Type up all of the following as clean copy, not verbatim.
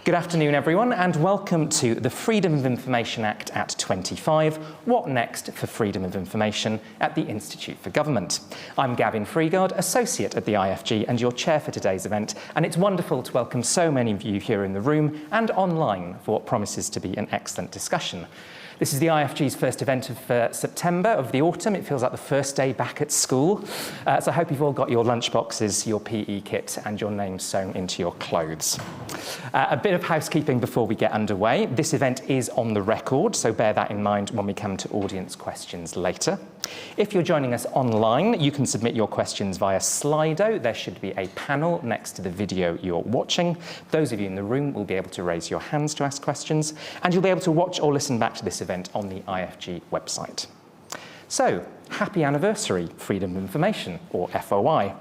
Good afternoon, everyone, and welcome to the Freedom of Information Act at 25. What next for freedom of information at the Institute for Government? I'm Gavin Freegard, Associate at the IFG and your chair for today's event, and it's wonderful to welcome so many of you here in the room and online for what promises to be an excellent discussion. This is the IFG's first event of September, of the autumn. It feels like the first day back at school. So I hope you've all got your lunch boxes, your PE kit, and your names sewn into your clothes. A bit of housekeeping before we get underway. This event is on the record, so bear that in mind when we come to audience questions later. If you're joining us online, you can submit your questions via Slido. There should be a panel next to the video you're watching. Those of you in the room will be able to raise your hands to ask questions, and you'll be able to watch or listen back to this event on the IFG website. So, happy anniversary, Freedom of Information, or FOI.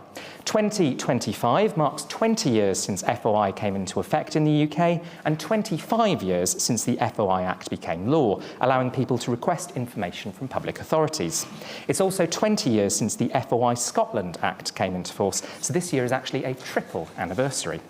2025 marks 20 years since FOI came into effect in the UK and 25 years since the FOI Act became law, allowing people to request information from public authorities. It's also 20 years since the FOI Scotland Act came into force, so this year is actually a triple anniversary.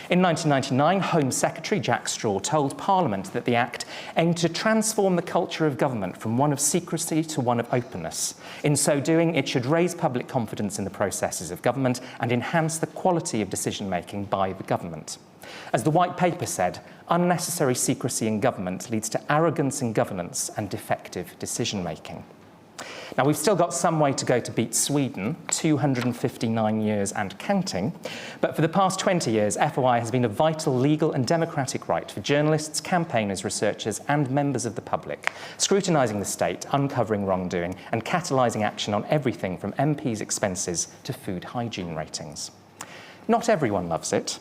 In 1999, Home Secretary Jack Straw told Parliament that the Act aimed to transform the culture of government from one of secrecy to one of openness. In so doing, it should raise public confidence in the processes of government and enhance the quality of decision-making by the government. As the White Paper said, unnecessary secrecy in government leads to arrogance in governance and defective decision-making. Now, we've still got some way to go to beat Sweden, 259 years and counting, but for the past 20 years, FOI has been a vital legal and democratic right for journalists, campaigners, researchers and members of the public, scrutinising the state, uncovering wrongdoing and catalysing action on everything from MPs' expenses to food hygiene ratings. Not everyone loves it.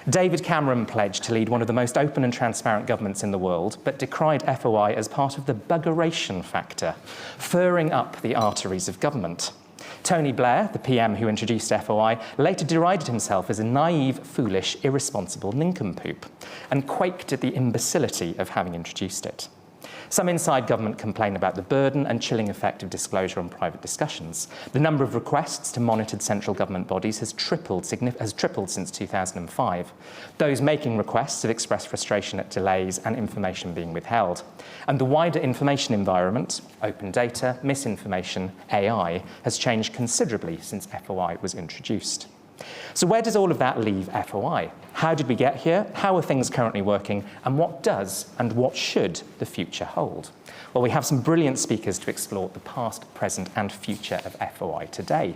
David Cameron pledged to lead one of the most open and transparent governments in the world, but decried FOI as part of the buggeration factor, furring up the arteries of government. Tony Blair, the PM who introduced FOI, later derided himself as a naive, foolish, irresponsible nincompoop, and quaked at the imbecility of having introduced it. Some inside government complain about the burden and chilling effect of disclosure on private discussions. The number of requests to monitored central government bodies has tripled since 2005. Those making requests have expressed frustration at delays and information being withheld. And the wider information environment, open data, misinformation, AI, has changed considerably since FOI was introduced. So where does all of that leave FOI? How did we get here? How are things currently working? And what does and what should the future hold? Well, we have some brilliant speakers to explore the past, present and future of FOI today.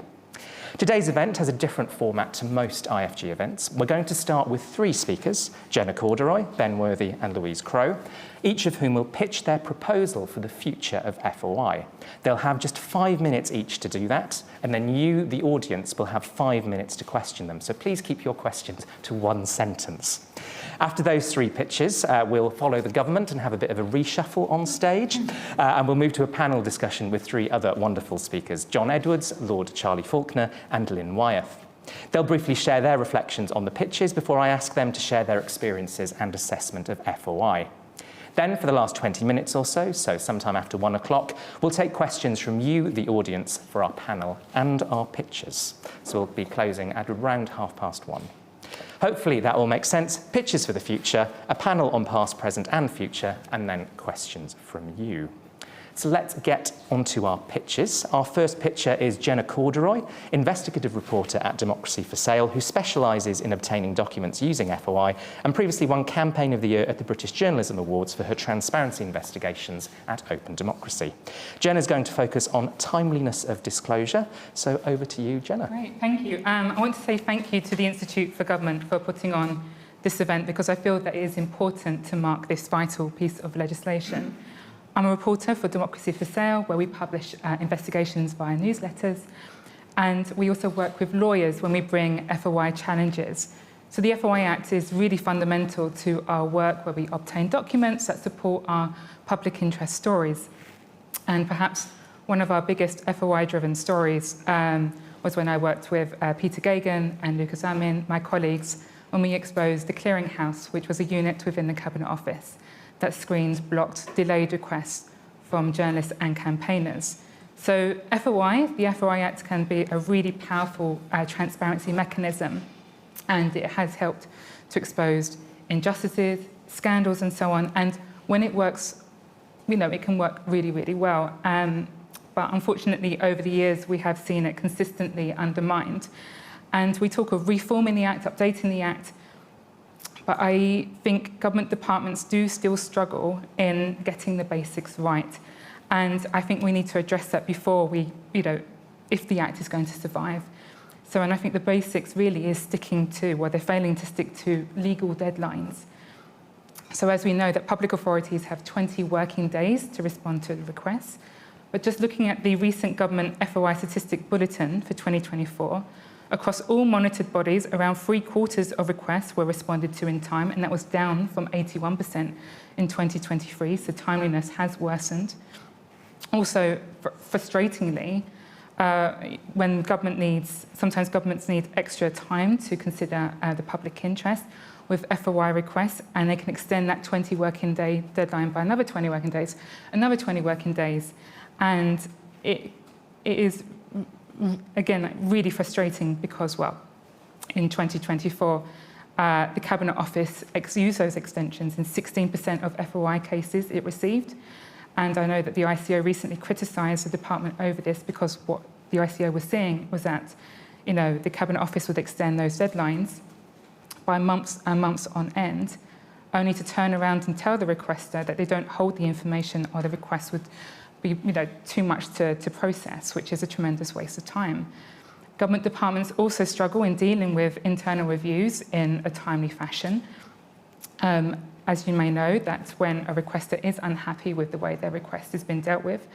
Today's event has a different format to most IFG events. We're going to start with three speakers, Jenna Corduroy, Ben Worthy and Louise Crowe, each of whom will pitch their proposal for the future of FOI. They'll have just 5 minutes each to do that, and then you, the audience, will have 5 minutes to question them. So please keep your questions to one sentence. After those three pitches, we'll follow the government and have a bit of a reshuffle on stage, and we'll move to a panel discussion with three other wonderful speakers, John Edwards, Lord Charlie Faulkner, and Lynn Wyeth. They'll briefly share their reflections on the pitches before I ask them to share their experiences and assessment of FOI. Then, for the last 20 minutes or so sometime after 1 o'clock, we'll take questions from you, the audience, for our panel and our pitches. So we'll be closing at around 1:30. Hopefully that all makes sense. Pitches for the future, a panel on past, present and future, and then questions from you. So let's get onto our pitches. Our first pitcher is Jenna Corduroy, investigative reporter at Democracy for Sale, who specialises in obtaining documents using FOI and previously won Campaign of the Year at the British Journalism Awards for her transparency investigations at Open Democracy. Jenna's going to focus on timeliness of disclosure. So over to you, Jenna. Great, thank you. I want to say thank you to the Institute for Government for putting on this event because I feel that it is important to mark this vital piece of legislation. I'm a reporter for Democracy for Sale, where we publish investigations via newsletters, and we also work with lawyers when we bring FOI challenges. So the FOI Act is really fundamental to our work where we obtain documents that support our public interest stories. And perhaps one of our biggest FOI-driven stories was when I worked with Peter Gagan and Lucas Amin, my colleagues, when we exposed the Clearing House, which was a unit within the Cabinet Office that screened, blocked, delayed requests from journalists and campaigners. So FOI, the FOI Act can be a really powerful transparency mechanism, and it has helped to expose injustices, scandals and so on. And when it works, it can work really, really well. But unfortunately, over the years, we have seen it consistently undermined. And we talk of reforming the Act, updating the Act, but I think government departments do still struggle in getting the basics right. And I think we need to address that before we, if the Act is going to survive. So, and I think the basics really is they're failing to stick to legal deadlines. So as we know that public authorities have 20 working days to respond to the requests, but just looking at the recent government FOI statistic bulletin for 2024, across all monitored bodies, around 3/4 of requests were responded to in time, and that was down from 81% in 2023, so timeliness has worsened. Also, frustratingly, when sometimes governments need extra time to consider the public interest with FOI requests, and they can extend that 20 working day deadline by another 20 working days, another 20 working days. And it is, again, really frustrating because, in 2024, the Cabinet Office used those extensions in 16% of FOI cases it received. And I know that the ICO recently criticised the department over this because what the ICO was saying was that, the Cabinet Office would extend those deadlines by months and months on end, only to turn around and tell the requester that they don't hold the information or the request would be too much to process, which is a tremendous waste of time. Government departments also struggle in dealing with internal reviews in a timely fashion. As you may know, that's when a requester is unhappy with the way their request has been dealt with,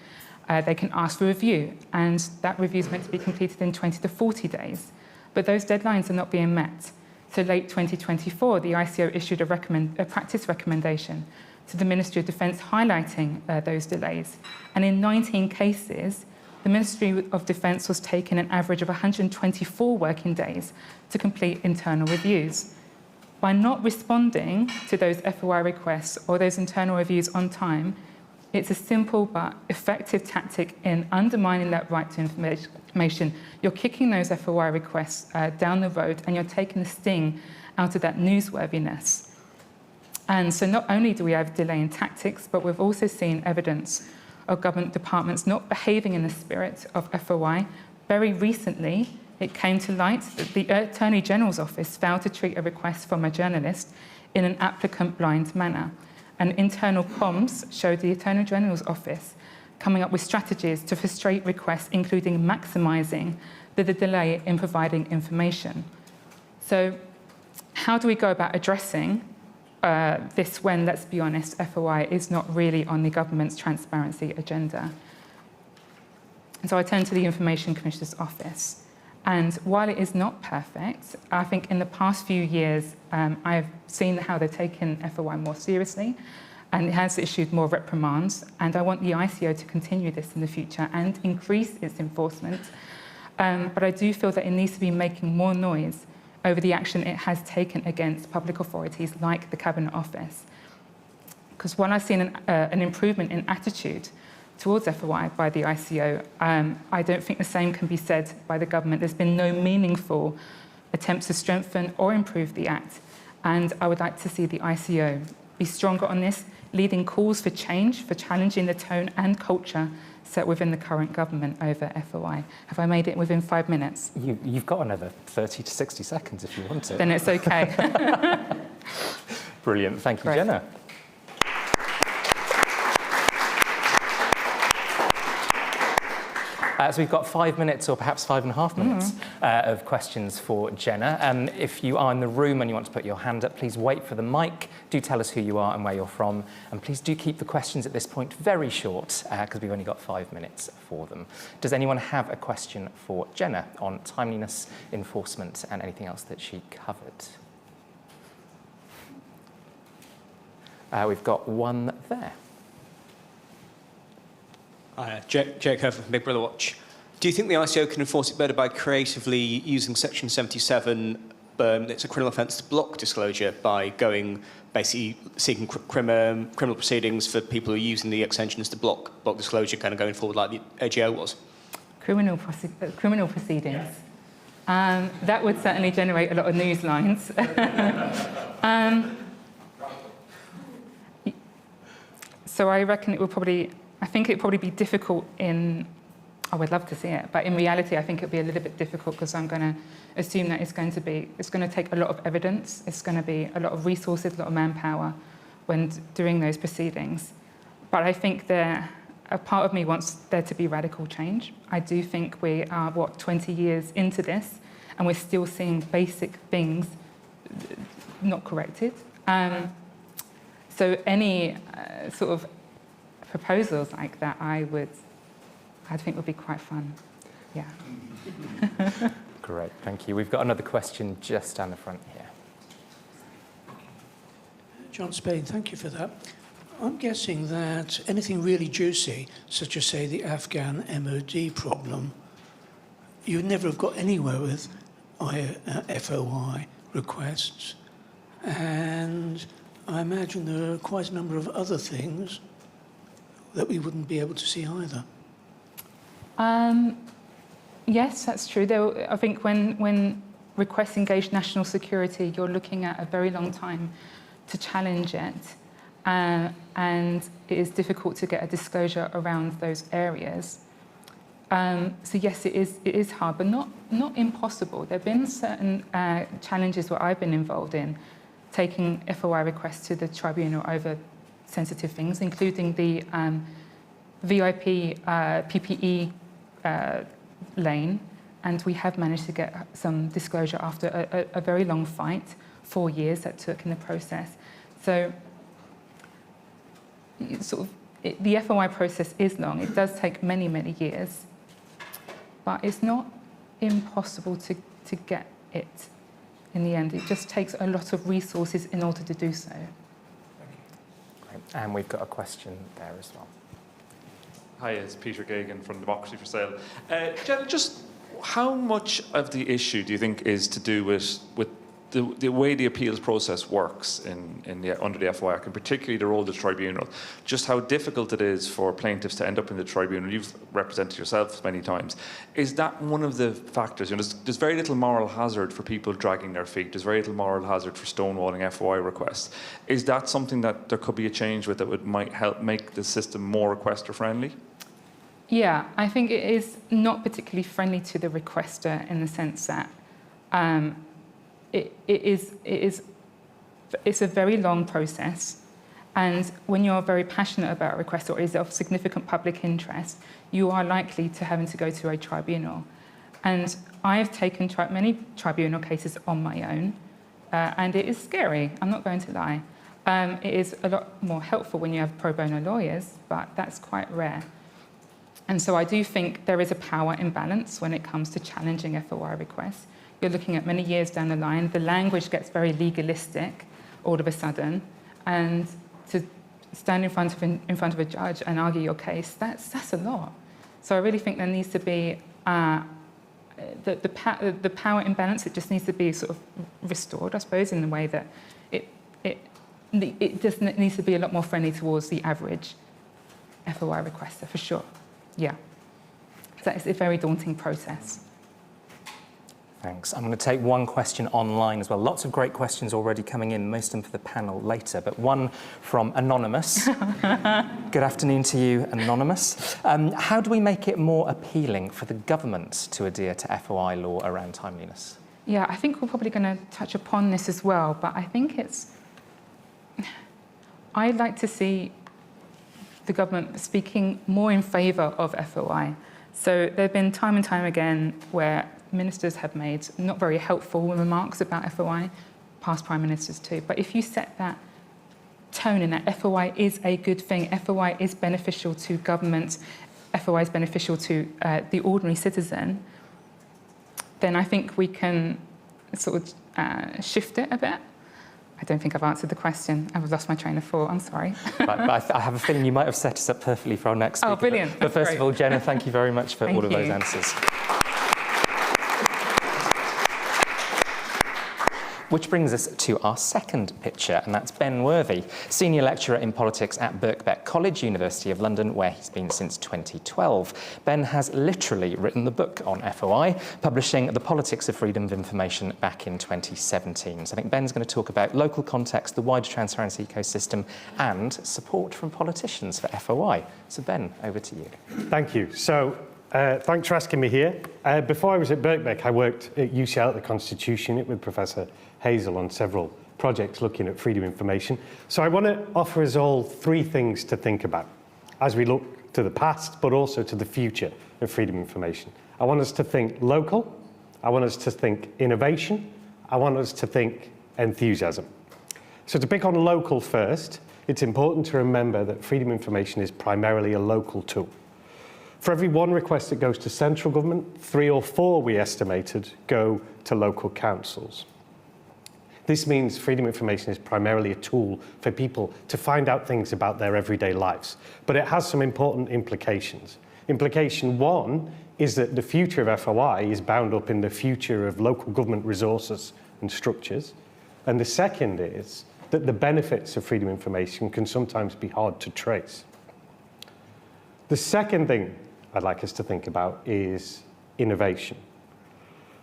they can ask for review, and that review is meant to be completed in 20 to 40 days. But those deadlines are not being met. So late 2024, the ICO issued a practice recommendation to the Ministry of Defence highlighting those delays. And in 19 cases, the Ministry of Defence was taking an average of 124 working days to complete internal reviews. By not responding to those FOI requests or those internal reviews on time, it's a simple but effective tactic in undermining that right to information. You're kicking those FOI requests down the road, and you're taking the sting out of that newsworthiness. And so not only do we have delay in tactics, but we've also seen evidence of government departments not behaving in the spirit of FOI. Very recently, it came to light that the Attorney General's Office failed to treat a request from a journalist in an applicant-blind manner. And internal comms showed the Attorney General's Office coming up with strategies to frustrate requests, including maximising the delay in providing information. So how do we go about addressing this when, let's be honest, FOI is not really on the government's transparency agenda? And so I turn to the Information Commissioner's Office. And while it is not perfect, I think in the past few years, I've seen how they've taken FOI more seriously, and it has issued more reprimands. And I want the ICO to continue this in the future and increase its enforcement. But I do feel that it needs to be making more noise over the action it has taken against public authorities like the Cabinet Office. Because while I've seen an improvement in attitude towards FOI by the ICO, I don't think the same can be said by the government. There's been no meaningful attempts to strengthen or improve the Act. And I would like to see the ICO be stronger on this, leading calls for change, for challenging the tone and culture set within the current government over FOI. Have I made it within 5 minutes? You've got another 30 to 60 seconds if you want to. Then it's okay. Brilliant. Thank you, Great. Jenna. So we've got 5 minutes, or perhaps 5.5 minutes, of questions for Jenna. If you are in the room and you want to put your hand up, please wait for the mic. Do tell us who you are and where you're from. And please do keep the questions at this point very short, because we've only got 5 minutes for them. Does anyone have a question for Jenna on timeliness, enforcement, and anything else that she covered? We've got one there. Hi, Jake Hofer from Big Brother Watch. Do you think the ICO can enforce it better by creatively using Section 77, it's a criminal offence, to block disclosure by basically seeking criminal proceedings for people who are using the extensions to block disclosure, kind of going forward like the AGO was? Criminal proceedings. That would certainly generate a lot of news lines. So I reckon it will probably, I think it'd probably be difficult in, I would love to see it, but in reality I think it'll be a little bit difficult because I'm going to assume that it's going to take a lot of evidence, it's going to be a lot of resources, a lot of manpower when doing those proceedings. But I think a part of me wants there to be radical change. I do think we are, 20 years into this, and we're still seeing basic things not corrected. So any sort of proposals like that, I think would be quite fun. Yeah. Great, thank you. We've got another question just down the front here. John Spain, thank you for that. I'm guessing that anything really juicy, such as, say, the Afghan MOD problem, you would never have got anywhere with FOI requests. And I imagine there are quite a number of other things that we wouldn't be able to see either. Yes, that's true. I think when requests engage national security, you're looking at a very long time to challenge it. And it is difficult to get a disclosure around those areas. So yes, it is hard, but not impossible. There have been certain challenges where I've been involved in taking FOI requests to the tribunal over sensitive things, including the VIP PPE lane, and we have managed to get some disclosure after a very long fight, 4 years that took in the process. So the FOI process is long. It does take many, many years, but it's not impossible to get it in the end. It just takes a lot of resources in order to do so. Great. And we've got a question there as well. Hi, it's Peter Gagan from Democracy for Sale. Jen, just how much of the issue do you think is to do with the way the appeals process works under the FOI Act, and particularly the role of the tribunal? Just how difficult it is for plaintiffs to end up in the tribunal. You've represented yourself many times. Is that one of the factors? There's very little moral hazard for people dragging their feet. There's very little moral hazard for stonewalling FOI requests. Is that something that there could be a change with that might help make the system more requester friendly? Yeah, I think it is not particularly friendly to the requester in the sense that it's a very long process, and when you're very passionate about a request or is of significant public interest, you are likely to having to go to a tribunal. And I have taken many tribunal cases on my own, and it is scary, I'm not going to lie. It is a lot more helpful when you have pro bono lawyers, but that's quite rare. And so I do think there is a power imbalance when it comes to challenging FOI requests. You're looking at many years down the line. The language gets very legalistic all of a sudden, and to stand in front of a judge and argue your case, that's a lot. So I really think there needs to be the power imbalance. It just needs to be sort of restored, I suppose, in the way that it just needs to be a lot more friendly towards the average FOI requester, for sure. Yeah, so it's a very daunting process. Thanks. I'm going to take one question online as well. Lots of great questions already coming in, most of them for the panel later, but one from Anonymous. Good afternoon to you, Anonymous. How do we make it more appealing for the government to adhere to FOI law around timeliness? Yeah, I think we're probably going to touch upon this as well, but I think I'd like to see the government speaking more in favour of FOI. So there have been time and time again where ministers have made not very helpful remarks about FOI, past prime ministers too. But if you set that tone in that FOI is a good thing, FOI is beneficial to government, FOI is beneficial to the ordinary citizen, then I think we can sort of shift it a bit. I don't think I've answered the question. I've lost my train of thought. I'm sorry. Right, but I have a feeling you might have set us up perfectly for our next speaker. Oh, brilliant. But first of all, Jenna, thank you very much for all of those answers. Which brings us to our second picture, and that's Ben Worthy, Senior Lecturer in Politics at Birkbeck College, University of London, where he's been since 2012. Ben has literally written the book on FOI, publishing The Politics of Freedom of Information back in 2017. So I think Ben's going to talk about local context, the wider transparency ecosystem, and support from politicians for FOI. So Ben, over to you. Thank you. So thanks for asking me here. Before I was at Birkbeck, I worked at UCL at the Constitution Unit with Professor Hazel on several projects looking at freedom of information. So I want to offer us all three things to think about as we look to the past, but also to the future of freedom of information. I want us to think local. I want us to think innovation. I want us to think enthusiasm. So to pick on local first, it's important to remember that freedom of information is primarily a local tool. For every one request that goes to central government, 3 or 4, we estimated, go to local councils. This means freedom of information is primarily a tool for people to find out things about their everyday lives. But it has some important implications. Implication 1 is that the future of FOI is bound up in the future of local government resources and structures. And the second is that the benefits of freedom of information can sometimes be hard to trace. The second thing I'd like us to think about is innovation.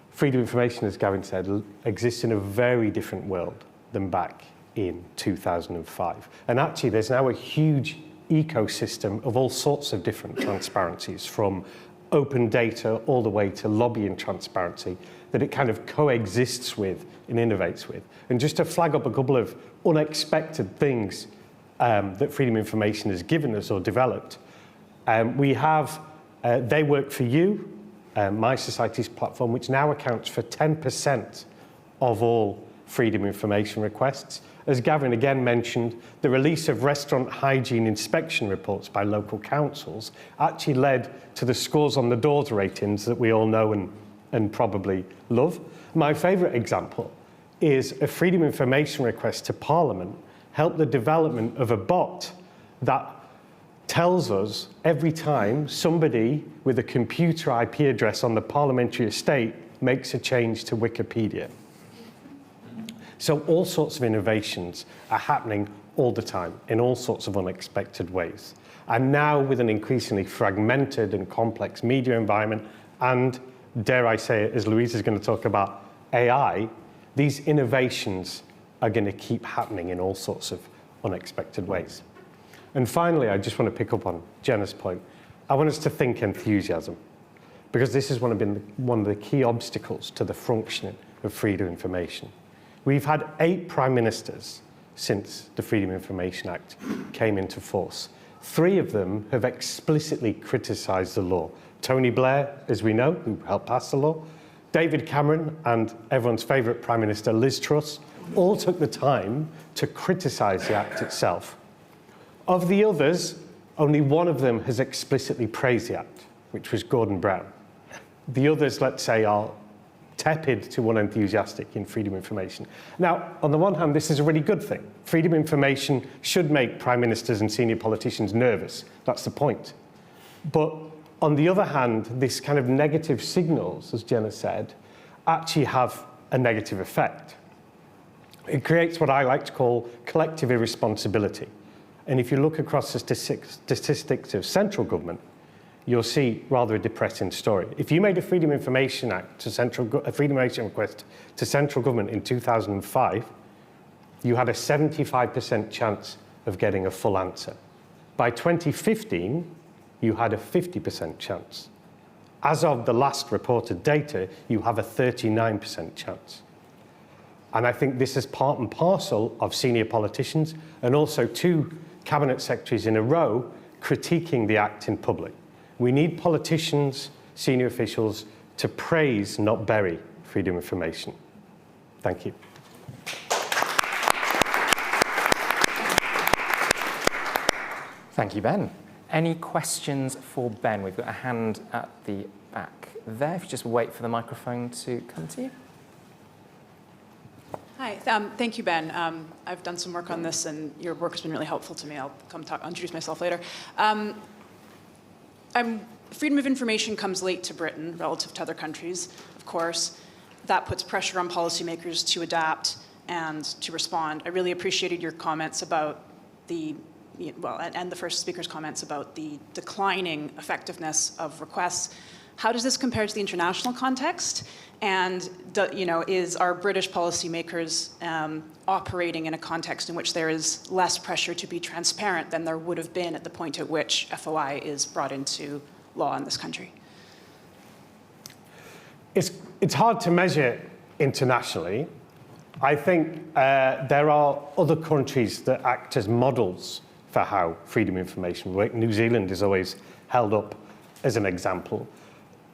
Freedom of information, as Gavin said, exists in a very different world than back in 2005. And actually, there's now a huge ecosystem of all sorts of different transparencies, from open data all the way to lobbying transparency, that it kind of coexists with and innovates with. And just to flag up a couple of unexpected things that freedom of information has given us or developed, we have They Work For You, My Society's platform, which now accounts for 10% of all freedom of information requests. As Gavin again mentioned, the release of restaurant hygiene inspection reports by local councils actually led to the scores on the doors ratings that we all know and probably love. My favourite example is a freedom of information request to Parliament helped the development of a bot that tells us every time somebody with a computer IP address on the parliamentary estate makes a change to Wikipedia. So all sorts of innovations are happening all the time in all sorts of unexpected ways. And now with an increasingly fragmented and complex media environment, and dare I say it, as Louise is going to talk about, AI, these innovations are going to keep happening in all sorts of unexpected ways. And finally, I just want to pick up on Jenna's point. I want us to think enthusiasm, because this is one of the key obstacles to the functioning of freedom of information. We've had 8 prime ministers since the Freedom of Information Act came into force. 3 of them have explicitly criticised the law. Tony Blair, as we know, who helped pass the law, David Cameron, and everyone's favourite Prime Minister Liz Truss, all took the time to criticise the Act itself. Of the others, only one of them has explicitly praised the Act, which was Gordon Brown. The others, let's say, are tepid to unenthusiastic in freedom of information. Now, on the one hand, this is a really good thing. Freedom of information should make prime ministers and senior politicians nervous. That's the point. But on the other hand, this kind of negative signals, as Jenna said, actually have a negative effect. It creates what I like to call collective irresponsibility. And if you look across the statistics of central government, you'll see rather a depressing story. If you made a Freedom of Information Act to a Freedom of Information request to central government in 2005, you had a 75% chance of getting a full answer. By 2015, you had a 50% chance. As of the last reported data, you have a 39% chance. And I think this is part and parcel of senior politicians and also 2 cabinet secretaries in a row critiquing the Act in public. We need politicians, senior officials, to praise, not bury, freedom of information. Thank you. Thank you, Ben. Any questions for Ben? We've got a hand at the back there. If you just wait for the microphone to come to you. Hi, thank you, Ben. I've done some work on this, and your work has been really helpful to me. I'll introduce myself later. Freedom of information comes late to Britain relative to other countries, of course. that puts pressure on policymakers to adapt and to respond. I really appreciated your comments about and the first speaker's comments about the declining effectiveness of requests. How does this compare to the international context? And is our British policymakers operating in a context in which there is less pressure to be transparent than there would have been at the point at which FOI is brought into law in this country? It's hard to measure internationally. I think there are other countries that act as models for how freedom of information works. New Zealand is always held up as an example.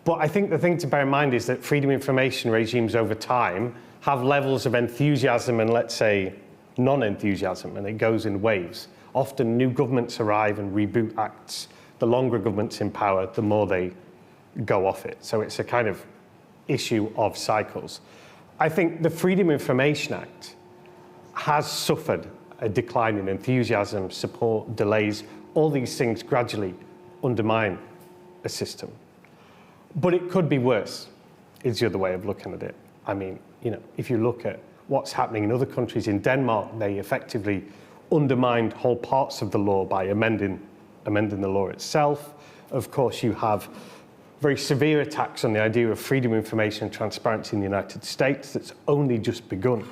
But I think the thing to bear in mind is that freedom of information regimes over time have levels of enthusiasm and, let's say, non-enthusiasm, and it goes in waves. Often new governments arrive and reboot acts. The longer a government's in power, the more they go off it. So it's a kind of issue of cycles. I think the Freedom of Information Act has suffered a decline in enthusiasm, support, delays. All these things gradually undermine a system. But it could be worse, is the other way of looking at it. I mean, if you look at what's happening in other countries, in Denmark, they effectively undermined whole parts of the law by amending the law itself. Of course, you have very severe attacks on the idea of freedom of information and transparency in the United States that's only just begun.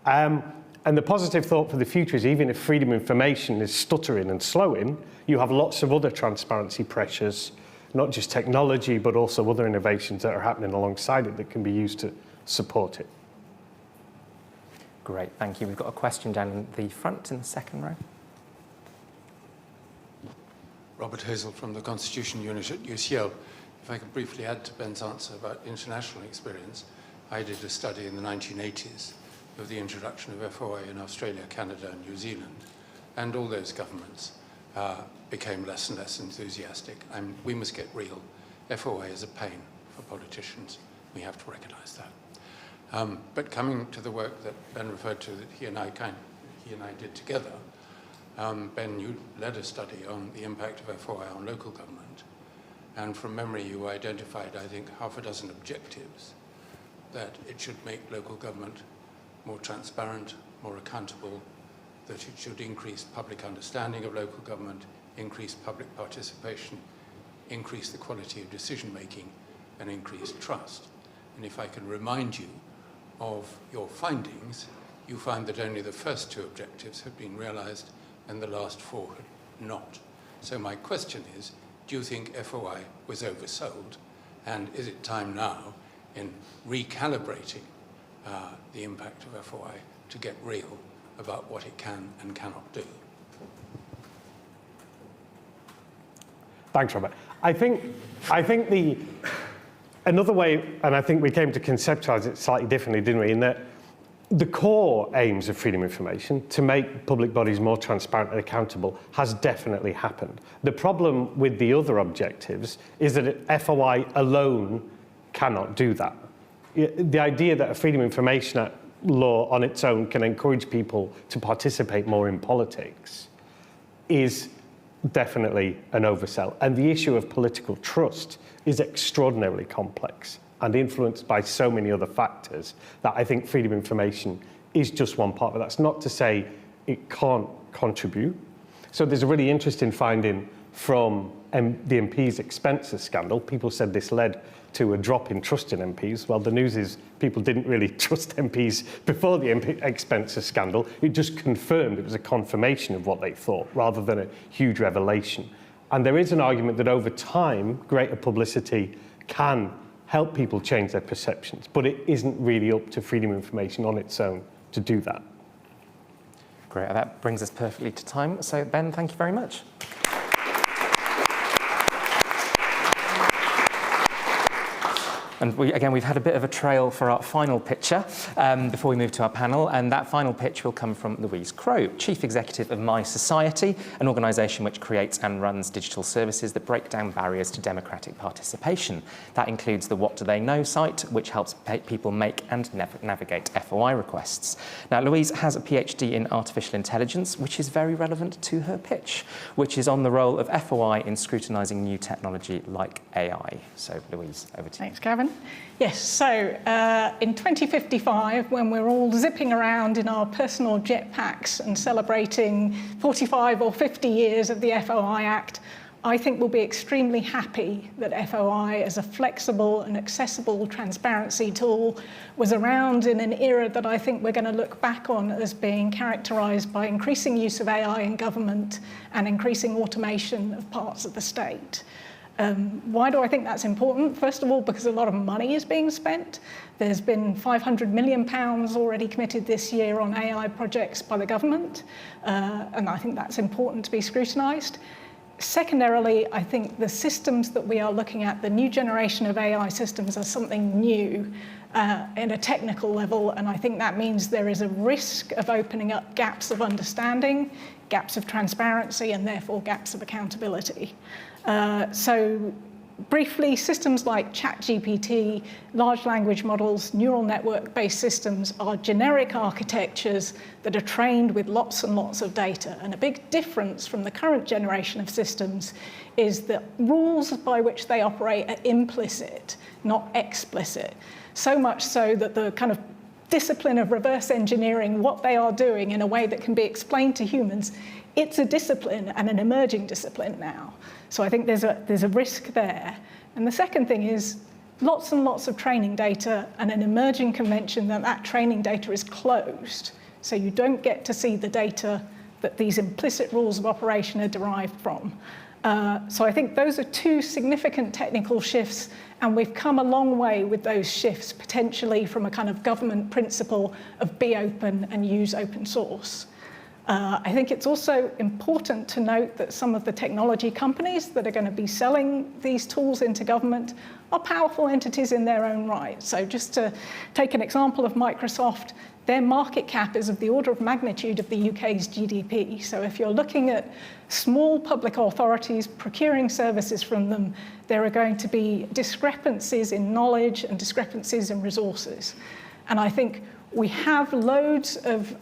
And the positive thought for the future is even if freedom of information is stuttering and slowing, you have lots of other transparency pressures, not just technology, but also other innovations that are happening alongside it that can be used to support it. Great, thank you. We've got a question down in the front in the second row. Robert Hazel from the Constitution Unit at UCL. If I could briefly add to Ben's answer about international experience, I did a study in the 1980s of the introduction of FOI in Australia, Canada, and New Zealand, and all those governments became less and less enthusiastic. We must get real. FOI is a pain for politicians. We have to recognise that. But coming to the work that Ben referred to, that he and I did together, Ben, you led a study on the impact of FOI on local government. And from memory, you identified, I think, half a dozen objectives that it should make local government more transparent, more accountable, that it should increase public understanding of local government, increase public participation, increase the quality of decision-making, and increase trust. And if I can remind you of your findings, you find that only the first two objectives have been realized and the last four have not. So my question is, do you think FOI was oversold? And is it time now, in recalibrating the impact of FOI, to get real about what it can and cannot do? Thanks, Robert. I think another way, and I think we came to conceptualize it slightly differently, didn't we, in that the core aims of freedom of information, to make public bodies more transparent and accountable, has definitely happened. The problem with the other objectives is that FOI alone cannot do that. The idea that a Freedom of Information Act law on its own can encourage people to participate more in politics is definitely an oversell. And the issue of political trust is extraordinarily complex and influenced by so many other factors that I think freedom of information is just one part of it. That's not to say it can't contribute. So there's a really interesting finding from the MPs' expenses scandal. People said this led to a drop in trust in MPs. Well, the news is people didn't really trust MPs before the expenses scandal. It just confirmed, it was a confirmation of what they thought rather than a huge revelation. And there is an argument that over time, greater publicity can help people change their perceptions, but it isn't really up to freedom of information on its own to do that. Great, that brings us perfectly to time. So Ben, thank you very much. And we've had a bit of a trail for our final pitcher before we move to our panel, and that final pitch will come from Louise Crowe, Chief Executive of My Society, an organisation which creates and runs digital services that break down barriers to democratic participation. That includes the What Do They Know site, which helps people make and navigate FOI requests. Now, Louise has a PhD in artificial intelligence, which is very relevant to her pitch, which is on the role of FOI in scrutinising new technology like AI. So, Louise, over to you. Thanks, Gavin. Yes, so in 2055, when we're all zipping around in our personal jetpacks and celebrating 45 or 50 years of the FOI Act, I think we'll be extremely happy that FOI as a flexible and accessible transparency tool was around in an era that I think we're going to look back on as being characterised by increasing use of AI in government and increasing automation of parts of the state. Why do I think that's important? First of all, because a lot of money is being spent. There's been £500 million already committed this year on AI projects by the government, and I think that's important to be scrutinised. Secondarily, I think the systems that we are looking at, the new generation of AI systems, are something new at a technical level, and I think that means there is a risk of opening up gaps of understanding, gaps of transparency, and therefore gaps of accountability. So briefly, systems like ChatGPT, large language models, neural network-based systems are generic architectures that are trained with lots and lots of data. And a big difference from the current generation of systems is that rules by which they operate are implicit, not explicit. So much so that the kind of discipline of reverse engineering what they are doing in a way that can be explained to humans, it's a discipline and an emerging discipline now. So I think there's a risk there. And the second thing is lots and lots of training data and an emerging convention that that training data is closed. So you don't get to see the data that these implicit rules of operation are derived from. So I think those are two significant technical shifts, and we've come a long way with those shifts, potentially from a kind of government principle of be open and use open source. I think it's also important to note that some of the technology companies that are going to be selling these tools into government are powerful entities in their own right. So just to take an example of Microsoft, their market cap is of the order of magnitude of the UK's GDP. So if you're looking at small public authorities procuring services from them, there are going to be discrepancies in knowledge and discrepancies in resources. And I think we have loads of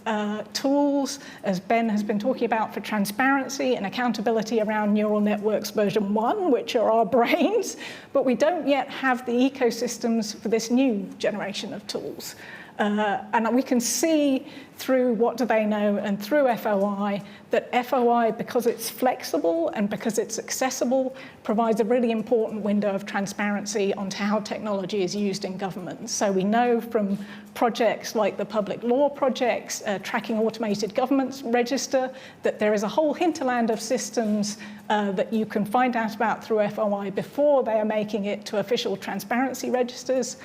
tools, as Ben has been talking about, for transparency and accountability around neural networks version 1, which are our brains, but we don't yet have the ecosystems for this new generation of tools. And we can see through What Do They Know and through FOI that FOI, because it's flexible and because it's accessible, provides a really important window of transparency onto how technology is used in government. So we know from projects like the public law projects, Tracking Automated Governments Register, that there is a whole hinterland of systems that you can find out about through FOI before they are making it to official transparency registers.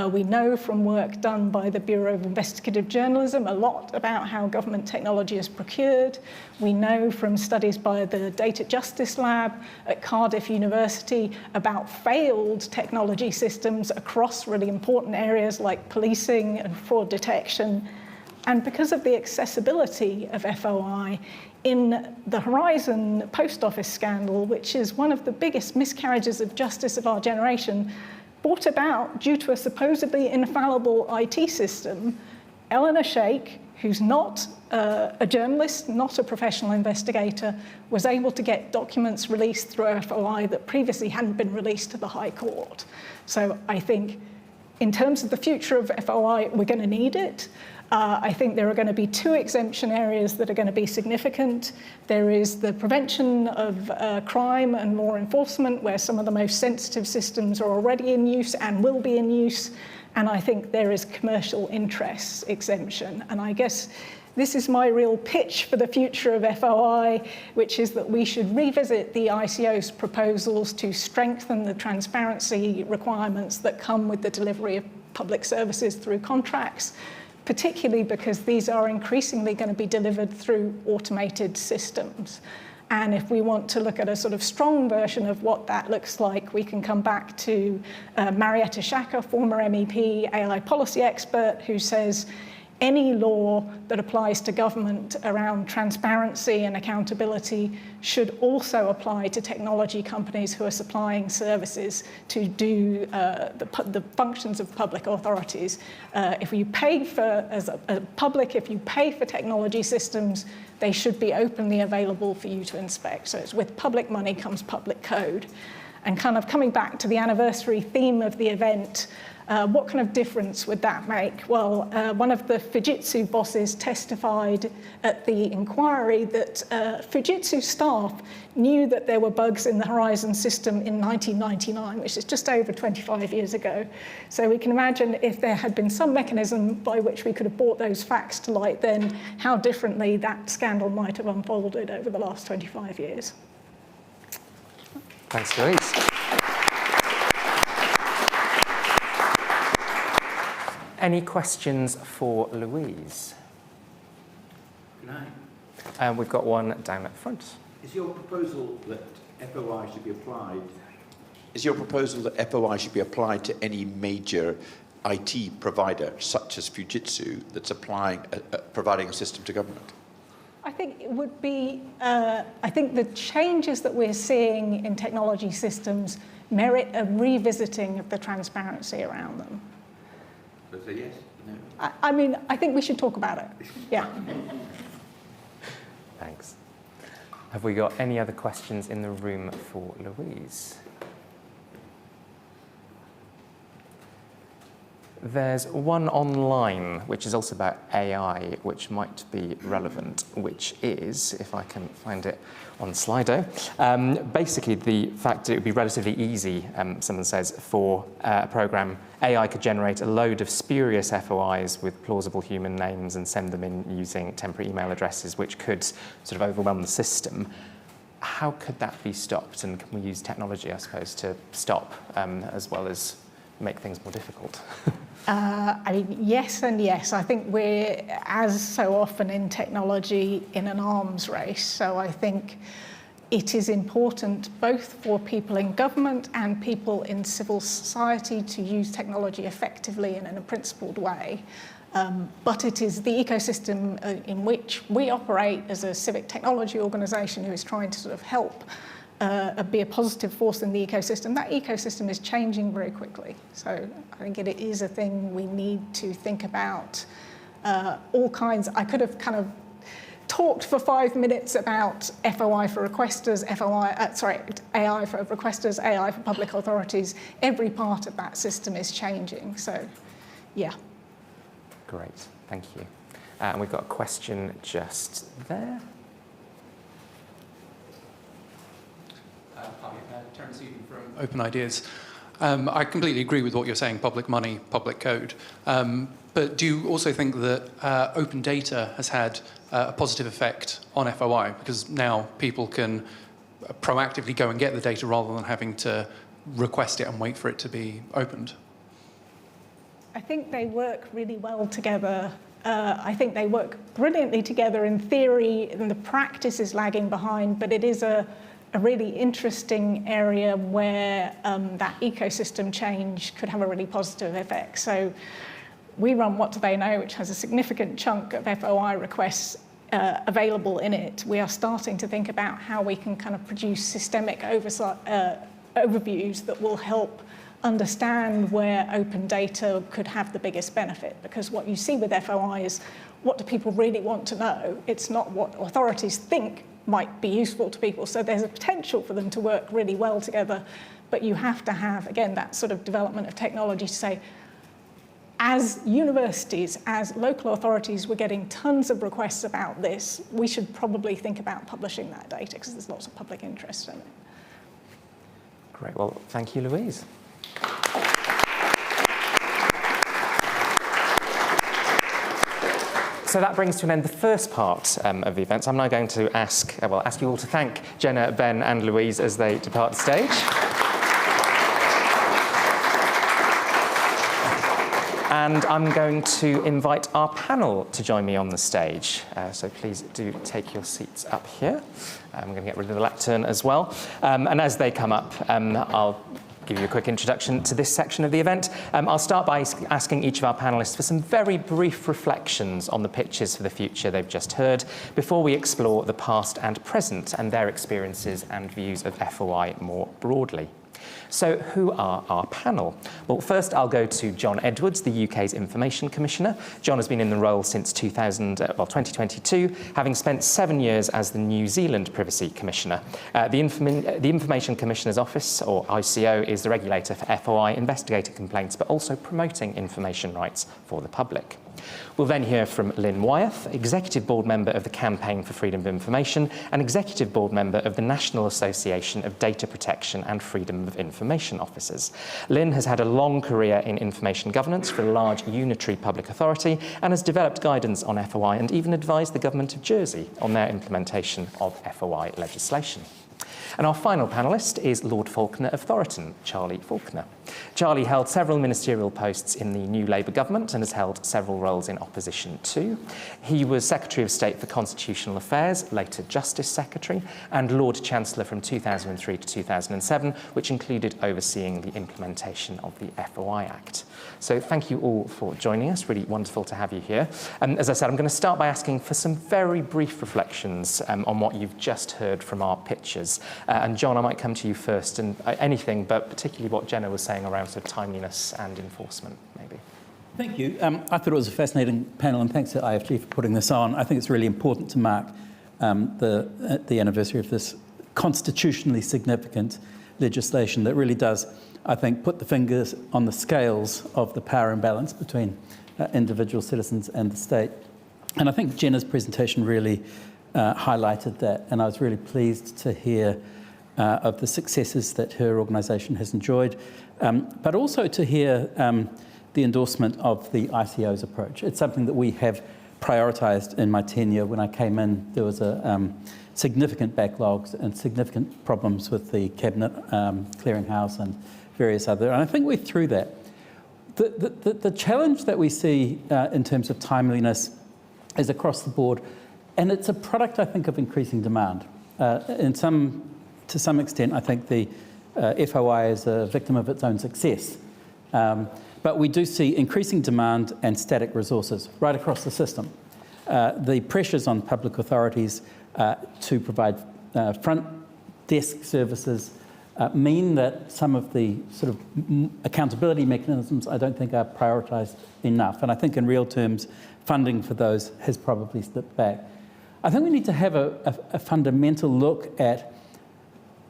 We know from work done by the Bureau of Investigative Journalism a lot about how government technology is procured. We know from studies by the Data Justice Lab at Cardiff University about failed technology systems across really important areas like policing and fraud detection. And because of the accessibility of FOI, in the Horizon post office scandal, which is one of the biggest miscarriages of justice of our generation, brought about due to a supposedly infallible IT system, Eleanor Sheikh, who's not a journalist, not a professional investigator, was able to get documents released through FOI that previously hadn't been released to the High Court. So I think in terms of the future of FOI, we're going to need it. I think there are going to be two exemption areas that are going to be significant. There is the prevention of crime and law enforcement, where some of the most sensitive systems are already in use and will be in use. And I think there is commercial interests exemption. And I guess this is my real pitch for the future of FOI, which is that we should revisit the ICO's proposals to strengthen the transparency requirements that come with the delivery of public services through contracts, particularly because these are increasingly going to be delivered through automated systems. And if we want to look at a sort of strong version of what that looks like, we can come back to Marietta Shaka, former MEP, AI policy expert, who says any law that applies to government around transparency and accountability should also apply to technology companies who are supplying services to do the functions of public authorities. If you pay for, as a public, if you pay for technology systems, they should be openly available for you to inspect. So it's with public money comes public code. And kind of coming back to the anniversary theme of the event, what kind of difference would that make? Well, one of the Fujitsu bosses testified at the inquiry that Fujitsu staff knew that there were bugs in the Horizon system in 1999, which is just over 25 years ago. So we can imagine if there had been some mechanism by which we could have brought those facts to light, then how differently that scandal might have unfolded over the last 25 years. Thanks, Louise. Any questions for Louise? We've got one down at the front. Is your proposal that FOI should be applied? Is your proposal that FOI should be applied to any major IT provider, such as Fujitsu, that's providing a system to government? I think it would be, I think the changes that we're seeing in technology systems merit a revisiting of the transparency around them. So say yes? No? I mean, I think we should talk about it. Yeah. Thanks. Have we got any other questions in the room for Louise? There's one online, which is also about AI, which might be relevant, which is, if I can find it on Slido, basically the fact that it would be relatively easy, someone says, for a program, AI could generate a load of spurious FOIs with plausible human names and send them in using temporary email addresses, which could sort of overwhelm the system. How could that be stopped? And can we use technology, I suppose, to stop as well as make things more difficult? I mean, yes and yes. I think we're, as so often in technology, in an arms race. So I think it is important both for people in government and people in civil society to use technology effectively and in a principled way. But it is the ecosystem in which we operate as a civic technology organisation who is trying to sort of help be a positive force in the ecosystem. That ecosystem is changing very quickly. So I think it is a thing we need to think about all kinds. I could have kind of talked for 5 minutes about FOI for requesters, AI for requesters, AI for public authorities. Every part of that system is changing. So, yeah. Great, thank you. And we've got a question just there. Terence Eden from Open Ideas. I completely agree with what you're saying, public money, public code. But do you also think that open data has had a positive effect on FOI? Because now people can proactively go and get the data rather than having to request it and wait for it to be opened. I think they work really well together. I think they work brilliantly together in theory, and the practice is lagging behind, but it is a really interesting area where that ecosystem change could have a really positive effect. So we run What Do They Know, which has a significant chunk of FOI requests available in it. We are starting to think about how we can kind of produce systemic overviews that will help understand where open data could have the biggest benefit. Because what you see with FOI is, what do people really want to know? It's not what authorities think might be useful to people. So there's a potential for them to work really well together, but you have to have, again, that sort of development of technology to say, as universities, as local authorities, we're getting tons of requests about this, we should probably think about publishing that data because there's lots of public interest in it. Great, well, thank you, Louise. So that brings to an end the first part of the event. So I'm now going to ask you all to thank Jenna, Ben and Louise as they depart the stage. And I'm going to invite our panel to join me on the stage. So please do take your seats up here. I'm going to get rid of the lectern as well. And as they come up, I'll give you a quick introduction to this section of the event. I'll start by asking each of our panellists for some very brief reflections on the pitches for the future they've just heard before we explore the past and present and their experiences and views of FOI more broadly. So who are our panel? Well, first I'll go to John Edwards, the UK's Information Commissioner. John has been in the role since 2022, having spent 7 years as the New Zealand Privacy Commissioner. The Information Commissioner's Office, or ICO, is the regulator for FOI investigator complaints, but also promoting information rights for the public. We'll then hear from Lynn Wyeth, Executive Board Member of the Campaign for Freedom of Information and Executive Board Member of the National Association of Data Protection and Freedom of Information Officers. Lynn has had a long career in information governance for a large unitary public authority and has developed guidance on FOI and even advised the Government of Jersey on their implementation of FOI legislation. And our final panellist is Lord Falconer of Thoroton, Charlie Falconer. Charlie held several ministerial posts in the new Labour government and has held several roles in opposition too. He was Secretary of State for Constitutional Affairs, later Justice Secretary, and Lord Chancellor from 2003 to 2007, which included overseeing the implementation of the FOI Act. So thank you all for joining us. Really wonderful to have you here. And as I said, I'm going to start by asking for some very brief reflections on what you've just heard from our pitchers. And John, I might come to you first, and anything, but particularly what Jenna was saying around sort of timeliness and enforcement, maybe. Thank you. I thought it was a fascinating panel, and thanks to IFG for putting this on. I think it's really important to mark the anniversary of this constitutionally significant legislation that really does, I think, put the fingers on the scales of the power imbalance between individual citizens and the state. And I think Jenna's presentation really highlighted that, and I was really pleased to hear of the successes that her organisation has enjoyed, but also to hear the endorsement of the ICO's approach. It's something that we have prioritised in my tenure. When I came in, there was a significant backlogs and significant problems with the Cabinet Clearinghouse and various other, and I think we're through that. The challenge that we see in terms of timeliness is across the board, and it's a product, I think, of increasing demand. To some extent, I think the FOI is a victim of its own success. But we do see increasing demand and static resources right across the system. The pressures on public authorities to provide front desk services mean that some of the sort of accountability mechanisms I don't think are prioritised enough. And I think in real terms, funding for those has probably slipped back. I think we need to have a fundamental look at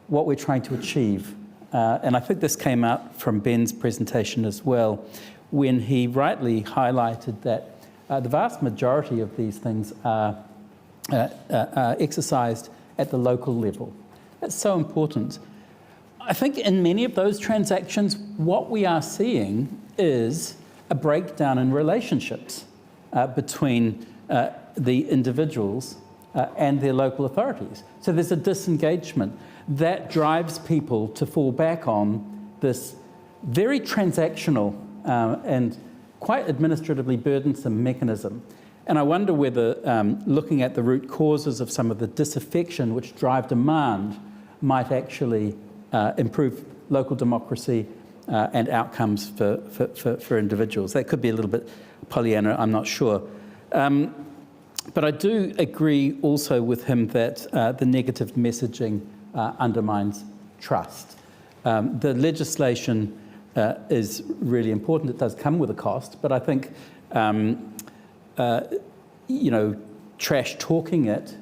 what we're trying to achieve. And I think this came out from Ben's presentation as well, when he rightly highlighted that the vast majority of these things are exercised at the local level. That's so important. I think in many of those transactions, what we are seeing is a breakdown in relationships between the individuals and their local authorities. So there's a disengagement that drives people to fall back on this very transactional and quite administratively burdensome mechanism. And I wonder whether looking at the root causes of some of the disaffection which drive demand might actually improve local democracy and outcomes for individuals. That could be a little bit Pollyanna, I'm not sure. But I do agree also with him that the negative messaging undermines trust. The legislation is really important. It does come with a cost, but I think, trash talking it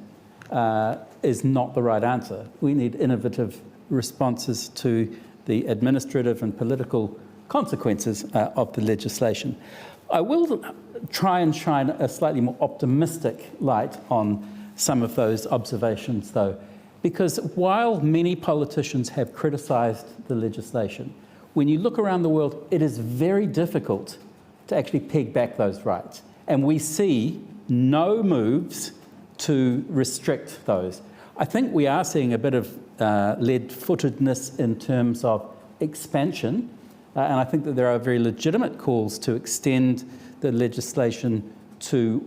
is not the right answer. We need innovative responses to the administrative and political consequences of the legislation. I will try and shine a slightly more optimistic light on some of those observations, though, because while many politicians have criticised the legislation, when you look around the world, it is very difficult to actually peg back those rights. And we see no moves to restrict those. I think we are seeing a bit of lead-footedness in terms of expansion, and I think that there are very legitimate calls to extend the legislation to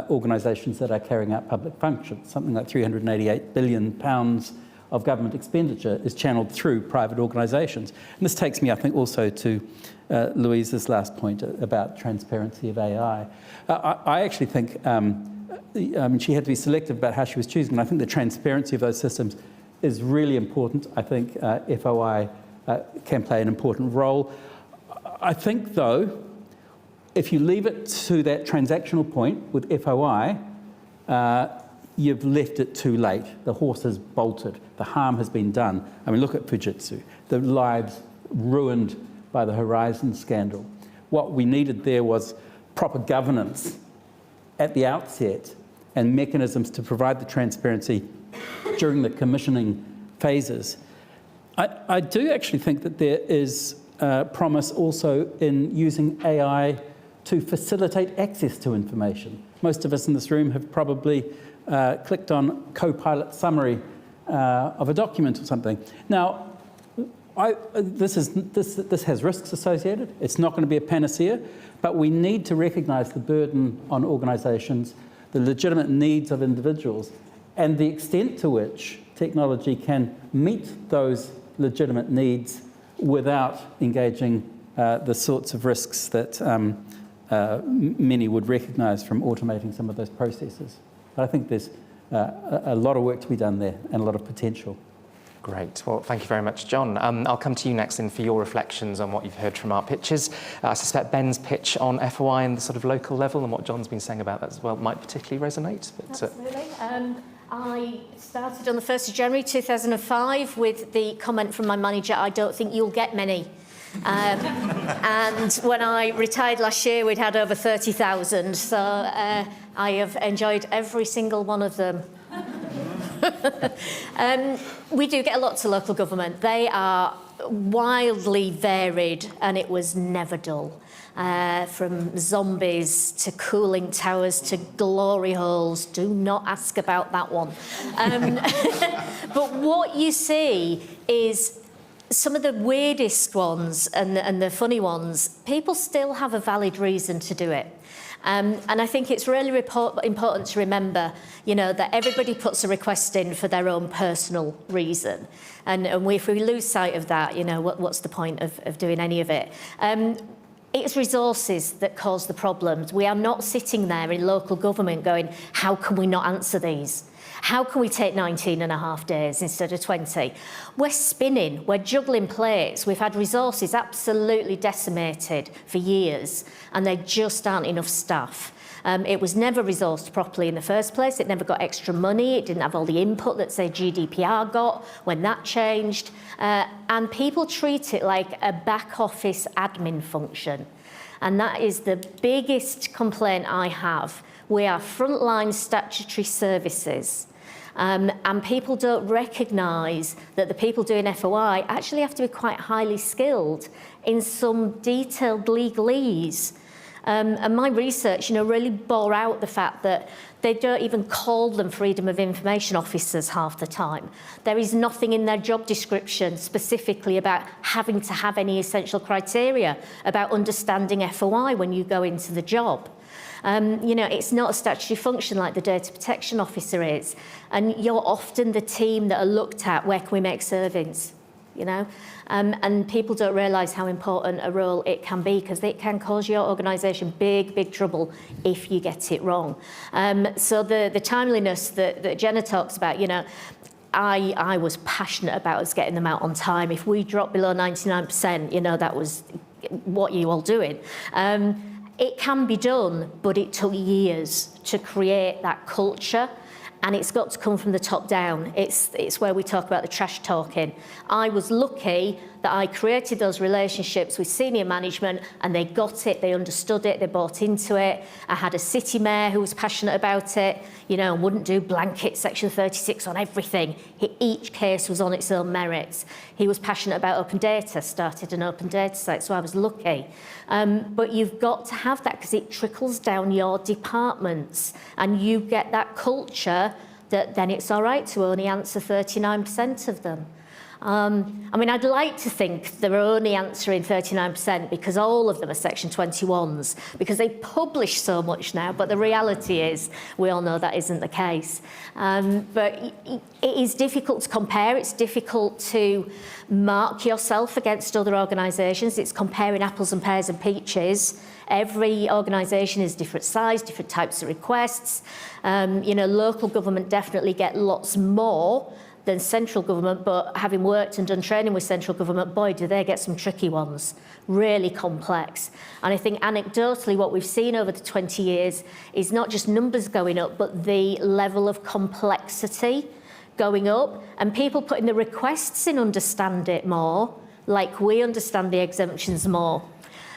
organisations that are carrying out public functions. Something like £388 billion of government expenditure is channeled through private organisations. And this takes me, I think, also to Louise's last point about transparency of AI. I actually think she had to be selective about how she was choosing, and I think the transparency of those systems is really important. I think FOI can play an important role. I think, though, if you leave it to that transactional point with FOI, you've left it too late. The horse has bolted. The harm has been done. I mean, look at Fujitsu. The lives ruined by the Horizon scandal. What we needed there was proper governance at the outset and mechanisms to provide the transparency during the commissioning phases. I do actually think that there is promise also in using AI to facilitate access to information. Most of us in this room have probably clicked on Copilot summary of a document or something. Now, this has risks associated. It's not going to be a panacea, but we need to recognise the burden on organisations, the legitimate needs of individuals, and the extent to which technology can meet those legitimate needs without engaging the sorts of risks that many would recognise from automating some of those processes. But I think there's a lot of work to be done there and a lot of potential. Great. Well, thank you very much, John. I'll come to you next in for your reflections on what you've heard from our pitches. I suspect Ben's pitch on FOI and the sort of local level and what John's been saying about that as well might particularly resonate. But, absolutely. I started on the 1st of January 2005 with the comment from my manager, I don't think you'll get many. And when I retired last year, we'd had over 30,000. So I have enjoyed every single one of them. We do get a lot to local government. They are wildly varied, and it was never dull. From zombies to cooling towers to glory holes. Do not ask about that one. But what you see is some of the weirdest ones and the funny ones, people still have a valid reason to do it. And I think it's really important to remember, you know, that everybody puts a request in for their own personal reason. And if we lose sight of that, you know, what's the point of doing any of it? It's resources that cause the problems. We are not sitting there in local government going, how can we not answer these? How can we take 19 and a half days instead of 20? We're spinning, we're juggling plates. We've had resources absolutely decimated for years, and there just aren't enough staff. It was never resourced properly in the first place. It never got extra money. It didn't have all the input that, say, GDPR got when that changed. And people treat it like a back office admin function. And that is the biggest complaint I have. We are frontline statutory services. And people don't recognise that the people doing FOI actually have to be quite highly skilled in some detailed legalese. And my research, you know, really bore out the fact that they don't even call them freedom of information officers half the time. There is nothing in their job description specifically about having to have any essential criteria about understanding FOI when you go into the job. You know, it's not a statutory function like the data protection officer is. And you're often the team that are looked at, where can we make savings, you know? And people don't realise how important a role it can be, because it can cause your organisation big, big trouble if you get it wrong. So the timeliness that Jenna talks about, you know, I was passionate about us getting them out on time. If we dropped below 99%, you know, that was what you all doing. It can be done, but it took years to create that culture, and it's got to come from the top down. It's where we talk about the trash talking. I was lucky that I created those relationships with senior management, and they got it, they understood it, they bought into it. I had a city mayor who was passionate about it, you know, and wouldn't do blanket Section 36 on everything. Each case was on its own merits. He was passionate about open data, started an open data site, so I was lucky. But you've got to have that, because it trickles down your departments, and you get that culture that then it's all right to only answer 39% of them. I mean, I'd like to think they're only answering 39% because all of them are Section 21s, because they publish so much now, but the reality is we all know that isn't the case. But it is difficult to compare. It's difficult to mark yourself against other organisations. It's comparing apples and pears and peaches. Every organisation is different size, different types of requests. You know, local government definitely get lots more than central government, but having worked and done training with central government, boy, do they get some tricky ones, really complex. And I think anecdotally what we've seen over the 20 years is not just numbers going up, but the level of complexity going up, and people putting the requests in understand it more, like we understand the exemptions more.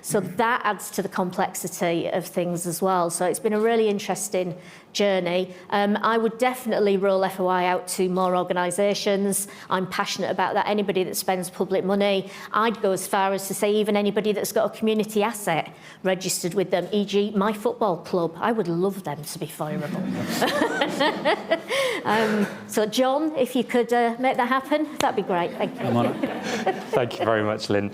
So that adds to the complexity of things as well. So it's been a really interesting journey. I would definitely roll FOI out to more organisations. I'm passionate about that. Anybody that spends public money, I'd go as far as to say even anybody that's got a community asset registered with them, e.g. my football club. I would love them to be fireable. So John, if you could make that happen, that'd be great. Thank you. Thank you very much, Lynn.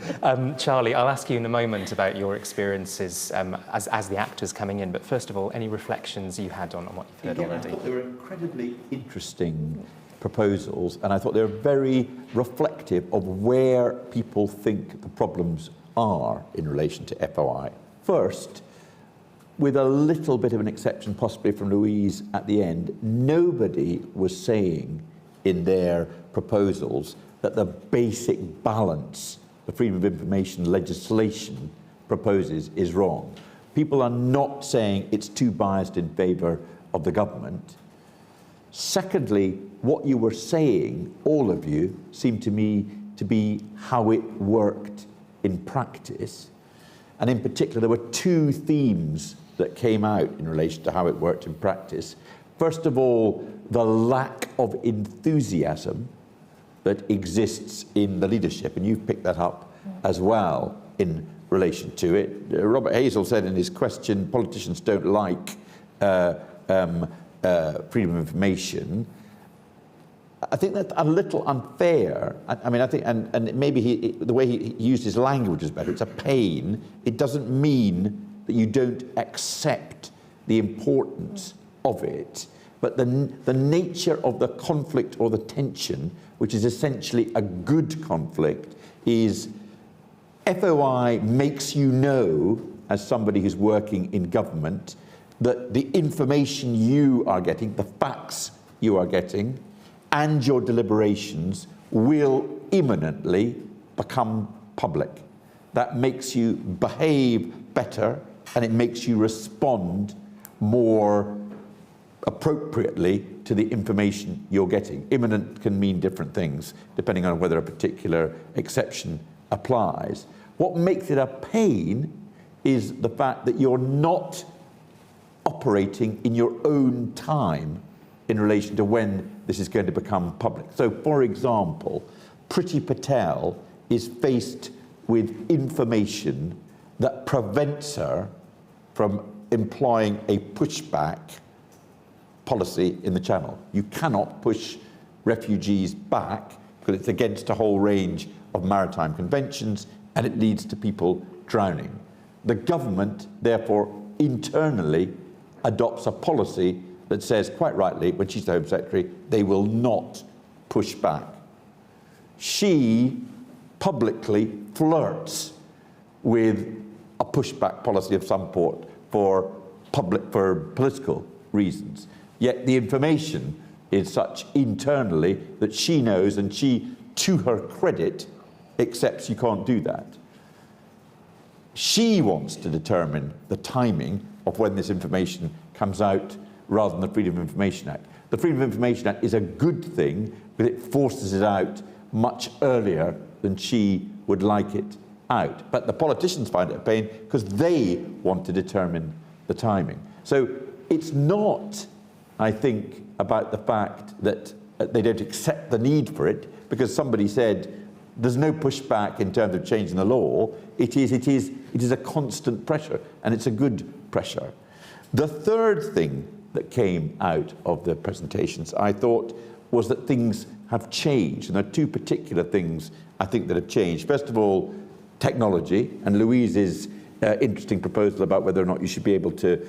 Charlie, I'll ask you in a moment about your experiences as the actors coming in, but first of all, any reflections you had on what you've heard already? I thought they were incredibly interesting proposals, and I thought they were very reflective of where people think the problems are in relation to FOI. First, with a little bit of an exception possibly from Louise at the end, nobody was saying in their proposals that the basic balance the Freedom of Information legislation proposes is wrong. People are not saying it's too biased in favour of the government. Secondly, what you were saying, all of you, seemed to me to be how it worked in practice. And in particular, there were two themes that came out in relation to how it worked in practice. First of all, the lack of enthusiasm that exists in the leadership, and you've picked that up as well in relation to it. Robert Hazel said in his question, politicians don't like freedom of information. I think that's a little unfair. I mean, I think, and maybe the way he used his language is better. It's a pain. It doesn't mean that you don't accept the importance of it. But the nature of the conflict or the tension, which is essentially a good conflict, is FOI makes you know, as somebody who's working in government, that the information you are getting, the facts you are getting, and your deliberations will imminently become public. That makes you behave better, and it makes you respond more appropriately to the information you're getting. Imminent can mean different things, depending on whether a particular exception applies. What makes it a pain is the fact that you're not operating in your own time in relation to when this is going to become public. So, for example, Priti Patel is faced with information that prevents her from employing a pushback policy in the Channel. You cannot push refugees back because it's against a whole range of maritime conventions and it leads to people drowning. The government, therefore, internally adopts a policy that says, quite rightly, when she's the Home Secretary, they will not push back. She publicly flirts with a pushback policy of some sort for political reasons. Yet the information is such internally that she knows, and she, to her credit, accepts you can't do that. She wants to determine the timing of when this information comes out rather than the Freedom of Information Act. The Freedom of Information Act is a good thing, but it forces it out much earlier than she would like it out. But the politicians find it a pain because they want to determine the timing. So it's not, I think, about the fact that they don't accept the need for it because somebody said there's no pushback in terms of changing the law. It is a constant pressure, and it's a good pressure. The third thing that came out of the presentations, I thought, was that things have changed, and there are two particular things I think that have changed. First of all, technology, and Louise's interesting proposal about whether or not you should be able to,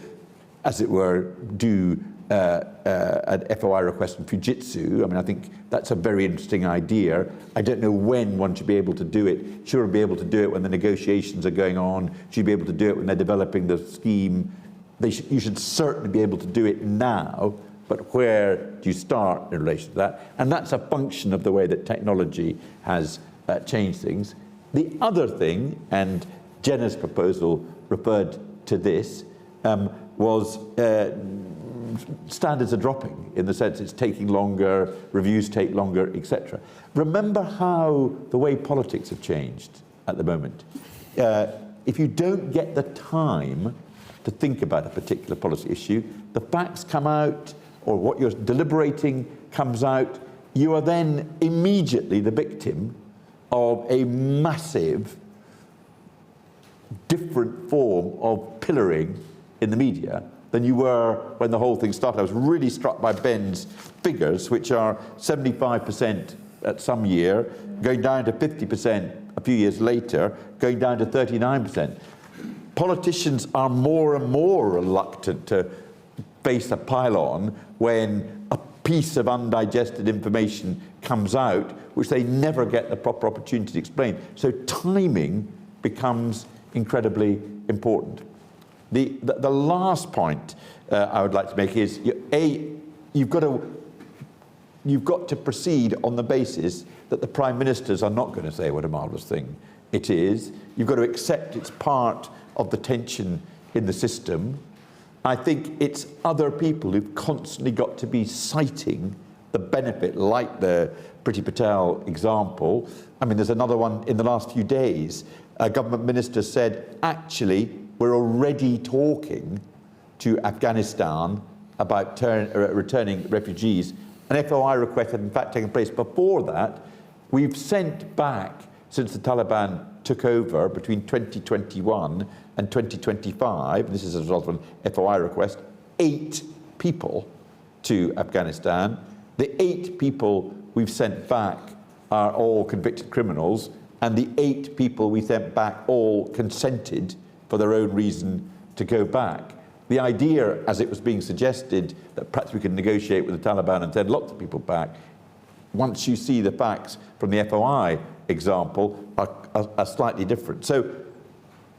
as it were, do an FOI request from Fujitsu. I mean, I think that's a very interesting idea. I don't know when one should be able to do it. Should one be able to do it when the negotiations are going on? Should you be able to do it when they're developing the scheme? You should certainly be able to do it now, but where do you start in relation to that? And that's a function of the way that technology has changed things. The other thing, and Jenna's proposal referred to this, was standards are dropping, in the sense it's taking longer, reviews take longer, etc. Remember how the way politics have changed at the moment. If you don't get the time to think about a particular policy issue, the facts come out, or what you're deliberating comes out, you are then immediately the victim of a massive, different form of pillaring in the media than you were when the whole thing started. I was really struck by Ben's figures, which are 75% at some year, going down to 50% a few years later, going down to 39%. Politicians are more and more reluctant to face a pylon when a piece of undigested information comes out, which they never get the proper opportunity to explain. So timing becomes incredibly important. The last point I would like to make is, you've got to proceed on the basis that the Prime Ministers are not going to say what a marvellous thing it is. You've got to accept it's part of the tension in the system. I think it's other people who've constantly got to be citing the benefit, like the Priti Patel example. I mean, there's another one in the last few days. A government minister said, actually, we're already talking to Afghanistan about returning refugees. An FOI request had in fact taken place before that. We've sent back, since the Taliban took over between 2021 and 2025, this is a result of an FOI request, 8 people to Afghanistan. The 8 people we've sent back are all convicted criminals, and the 8 people we sent back all consented for their own reason to go back. The idea, as it was being suggested, that perhaps we could negotiate with the Taliban and send lots of people back, once you see the facts from the FOI example, are slightly different. So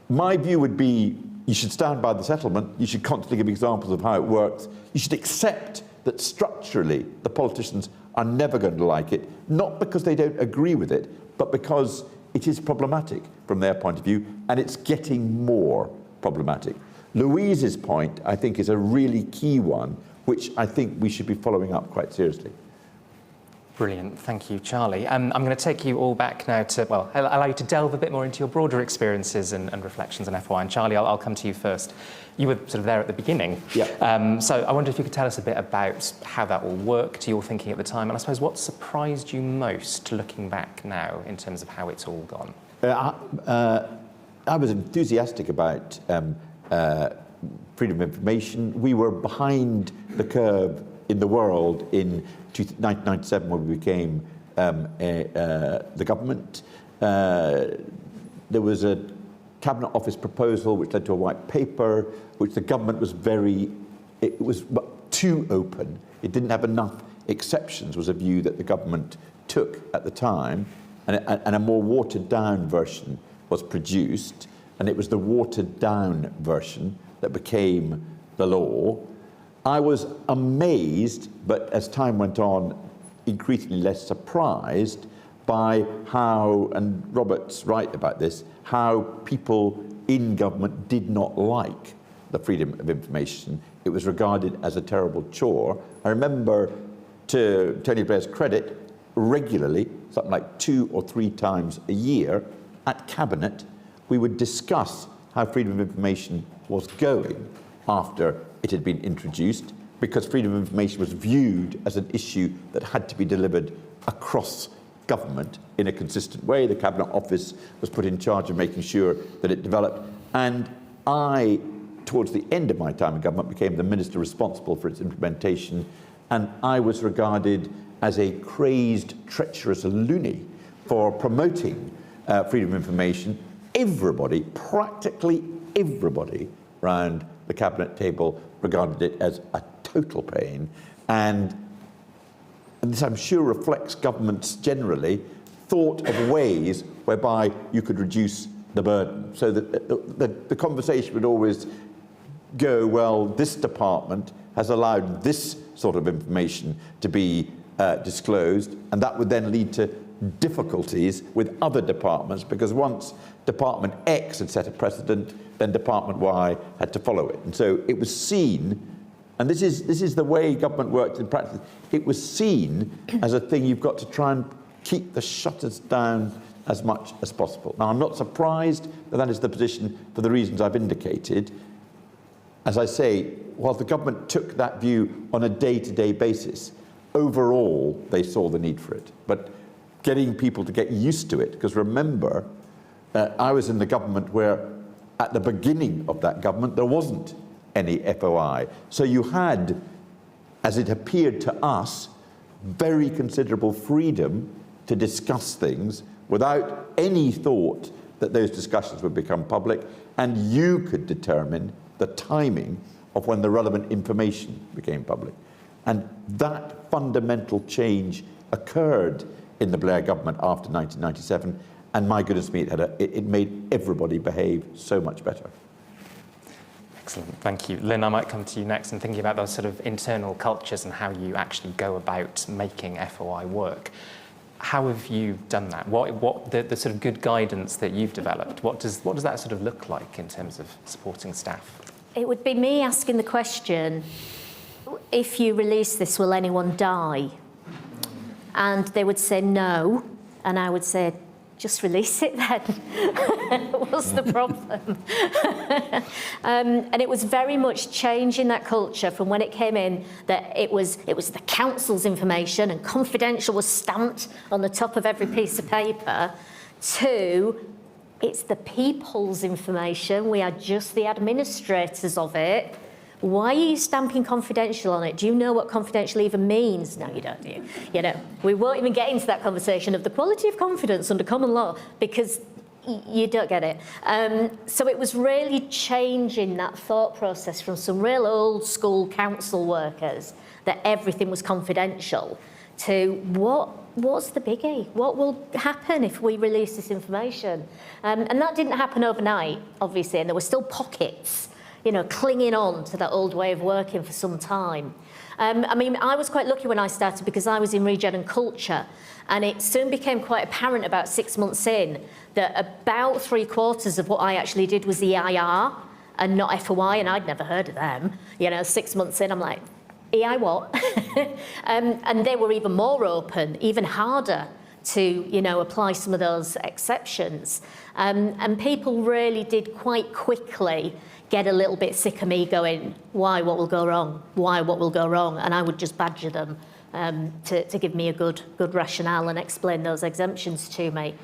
my view would be, you should stand by the settlement, you should constantly give examples of how it works, you should accept that structurally the politicians are never going to like it, not because they don't agree with it, but because it is problematic from their point of view, and it's getting more problematic. Louise's point, I think, is a really key one, which I think we should be following up quite seriously. Brilliant, thank you, Charlie. I'm going to take you all back now to, well, allow you to delve a bit more into your broader experiences and reflections on FOI. And Charlie, I'll come to you first. You were sort of there at the beginning. Yeah. So I wonder if you could tell us a bit about how that all worked, your thinking at the time, and I suppose what surprised you most looking back now in terms of how it's all gone? I was enthusiastic about freedom of information. We were behind the curve in the world in 1997 when we became the government. There was a Cabinet Office proposal which led to a white paper, which the government was it was too open. It didn't have enough exceptions, was a view that the government took at the time, and a more watered down version was produced, and it was the watered down version that became the law. I was amazed, but as time went on, increasingly less surprised by how, and Robert's right about this, how people in government did not like the freedom of information. It was regarded as a terrible chore. I remember, to Tony Blair's credit, regularly, something like 2 or 3 times a year, at Cabinet, we would discuss how freedom of information was going after it had been introduced, because freedom of information was viewed as an issue that had to be delivered across government in a consistent way. The Cabinet Office was put in charge of making sure that it developed. And I, towards the end of my time in government, became the minister responsible for its implementation. And I was regarded as a crazed, treacherous loony for promoting freedom of information. Everybody, practically everybody around the Cabinet table regarded it as a total pain. And this, I'm sure, reflects governments generally thought of ways whereby you could reduce the burden. So that the conversation would always go, well, this department has allowed this sort of information to be disclosed, and that would then lead to difficulties with other departments, because once Department X had set a precedent, then Department Y had to follow it. And so it was seen, and this is the way government works in practice, it was seen as a thing you've got to try and keep the shutters down as much as possible. Now, I'm not surprised that that is the position for the reasons I've indicated. As I say, while the government took that view on a day-to-day basis, overall, they saw the need for it. But getting people to get used to it, because remember, I was in the government where at the beginning of that government, there wasn't any FOI. So you had, as it appeared to us, very considerable freedom to discuss things without any thought that those discussions would become public, and you could determine the timing of when the relevant information became public. And that fundamental change occurred in the Blair government after 1997, and my goodness me, it made everybody behave so much better. Excellent, thank you. Lynn, I might come to you next and thinking about those sort of internal cultures and how you actually go about making FOI work. How have you done that? What the sort of good guidance that you've developed, what does that sort of look like in terms of supporting staff? It would be me asking the question, if you release this, will anyone die? And they would say no, and I would say, just release it then. What's the problem? And it was very much changing that culture from when it came in, that it was the council's information and confidential was stamped on the top of every piece of paper, to it's the people's information, we are just the administrators of it. Why are you stamping confidential on it? Do you know what confidential even means? No, you don't, do you? You know, we won't even get into that conversation of the quality of confidence under common law, because you don't get it. So it was really changing that thought process from some real old school council workers that everything was confidential to what's the biggie? What will happen if we release this information? And that didn't happen overnight, obviously, and there were still pockets, you know, clinging on to that old way of working for some time. I mean, I was quite lucky when I started because I was in Regen and Culture, and it soon became quite apparent about 6 months in that about 3/4 of what I actually did was EIR and not FOI, and I'd never heard of them. You know, 6 months in, I'm like, EI what? And they were even more open, even harder to, you know, apply some of those exceptions. And people really did quite quickly get a little bit sick of me going, why, what will go wrong? Why, what will go wrong? And I would just badger them to give me a good rationale and explain those exemptions to me.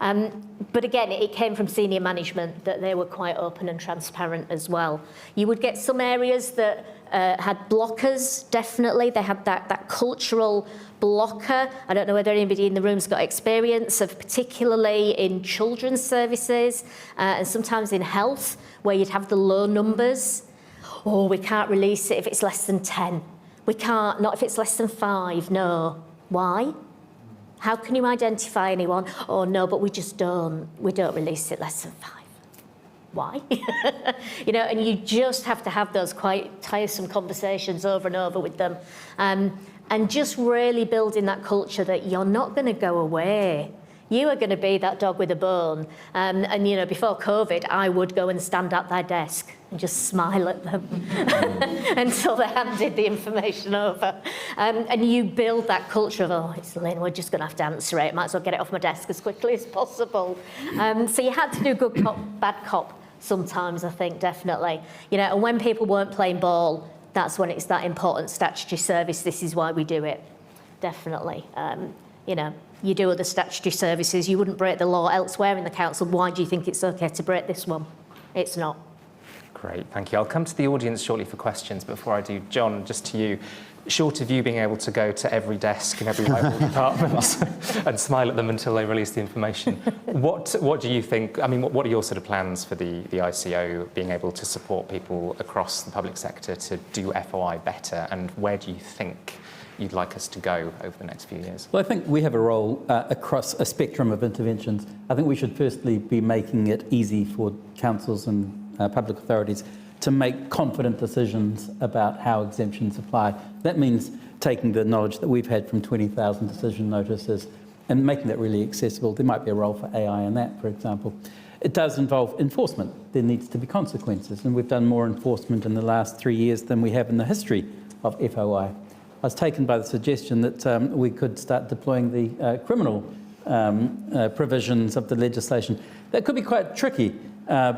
But again, it came from senior management that they were quite open and transparent as well. You would get some areas that had blockers, definitely. They had that cultural blocker. I don't know whether anybody in the room's got experience of, particularly in children's services and sometimes in health, where you'd have the low numbers. Oh, we can't release it if it's less than 10. We can't, not if it's less than 5, no. Why? How can you identify anyone? Oh, no, but we don't release it less than 5. Why? You know, and you just have to have those quite tiresome conversations over and over with them. And just really building that culture that you're not going to go away. You are going to be that dog with a bone. And, you know, before COVID, I would go and stand at their desk and just smile at them until they handed the information over. And you build that culture of, oh, it's Lynn, we're just going to have to answer it. Might as well get it off my desk as quickly as possible. So you had to do good cop, bad cop sometimes, I think, definitely. You know, and when people weren't playing ball, that's when it's that important statutory service. This is why we do it, definitely. You know, you do other statutory services, you wouldn't break the law elsewhere in the council. Why do you think it's okay to break this one? It's not. Great, thank you. I'll come to the audience shortly for questions, but before I do, John, just to you, short of you being able to go to every desk in every rival department and smile at them until they release the information, what do you think, I mean, what are your sort of plans for the ICO being able to support people across the public sector to do FOI better, and where do you think you'd like us to go over the next few years? Well, I think we have a role across a spectrum of interventions. I think we should firstly be making it easy for councils and public authorities to make confident decisions about how exemptions apply. That means taking the knowledge that we've had from 20,000 decision notices and making that really accessible. There might be a role for AI in that, for example. It does involve enforcement. There needs to be consequences, and we've done more enforcement in the last 3 years than we have in the history of FOI. I was taken by the suggestion that we could start deploying the criminal provisions of the legislation. That could be quite tricky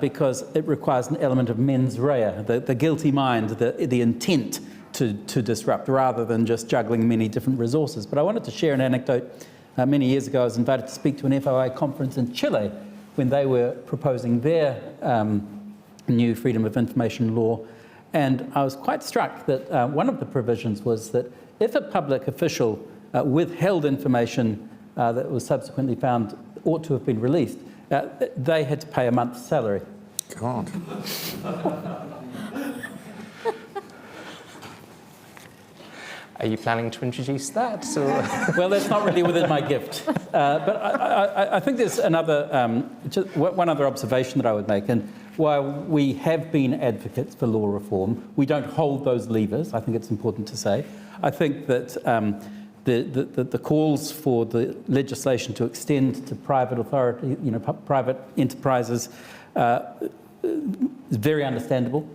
because it requires an element of mens rea, the guilty mind, the intent to disrupt, rather than just juggling many different resources. But I wanted to share an anecdote. Many years ago, I was invited to speak to an FOI conference in Chile when they were proposing their new freedom of information law. And I was quite struck that one of the provisions was that if a public official withheld information that was subsequently found ought to have been released, they had to pay a month's salary. God. Are you planning to introduce that? Or? Well, that's not really within my gift. But I think there's another, just one other observation that I would make. And while we have been advocates for law reform, we don't hold those levers. I think it's important to say. I think that the calls for the legislation to extend to private authority, private enterprises, is very understandable.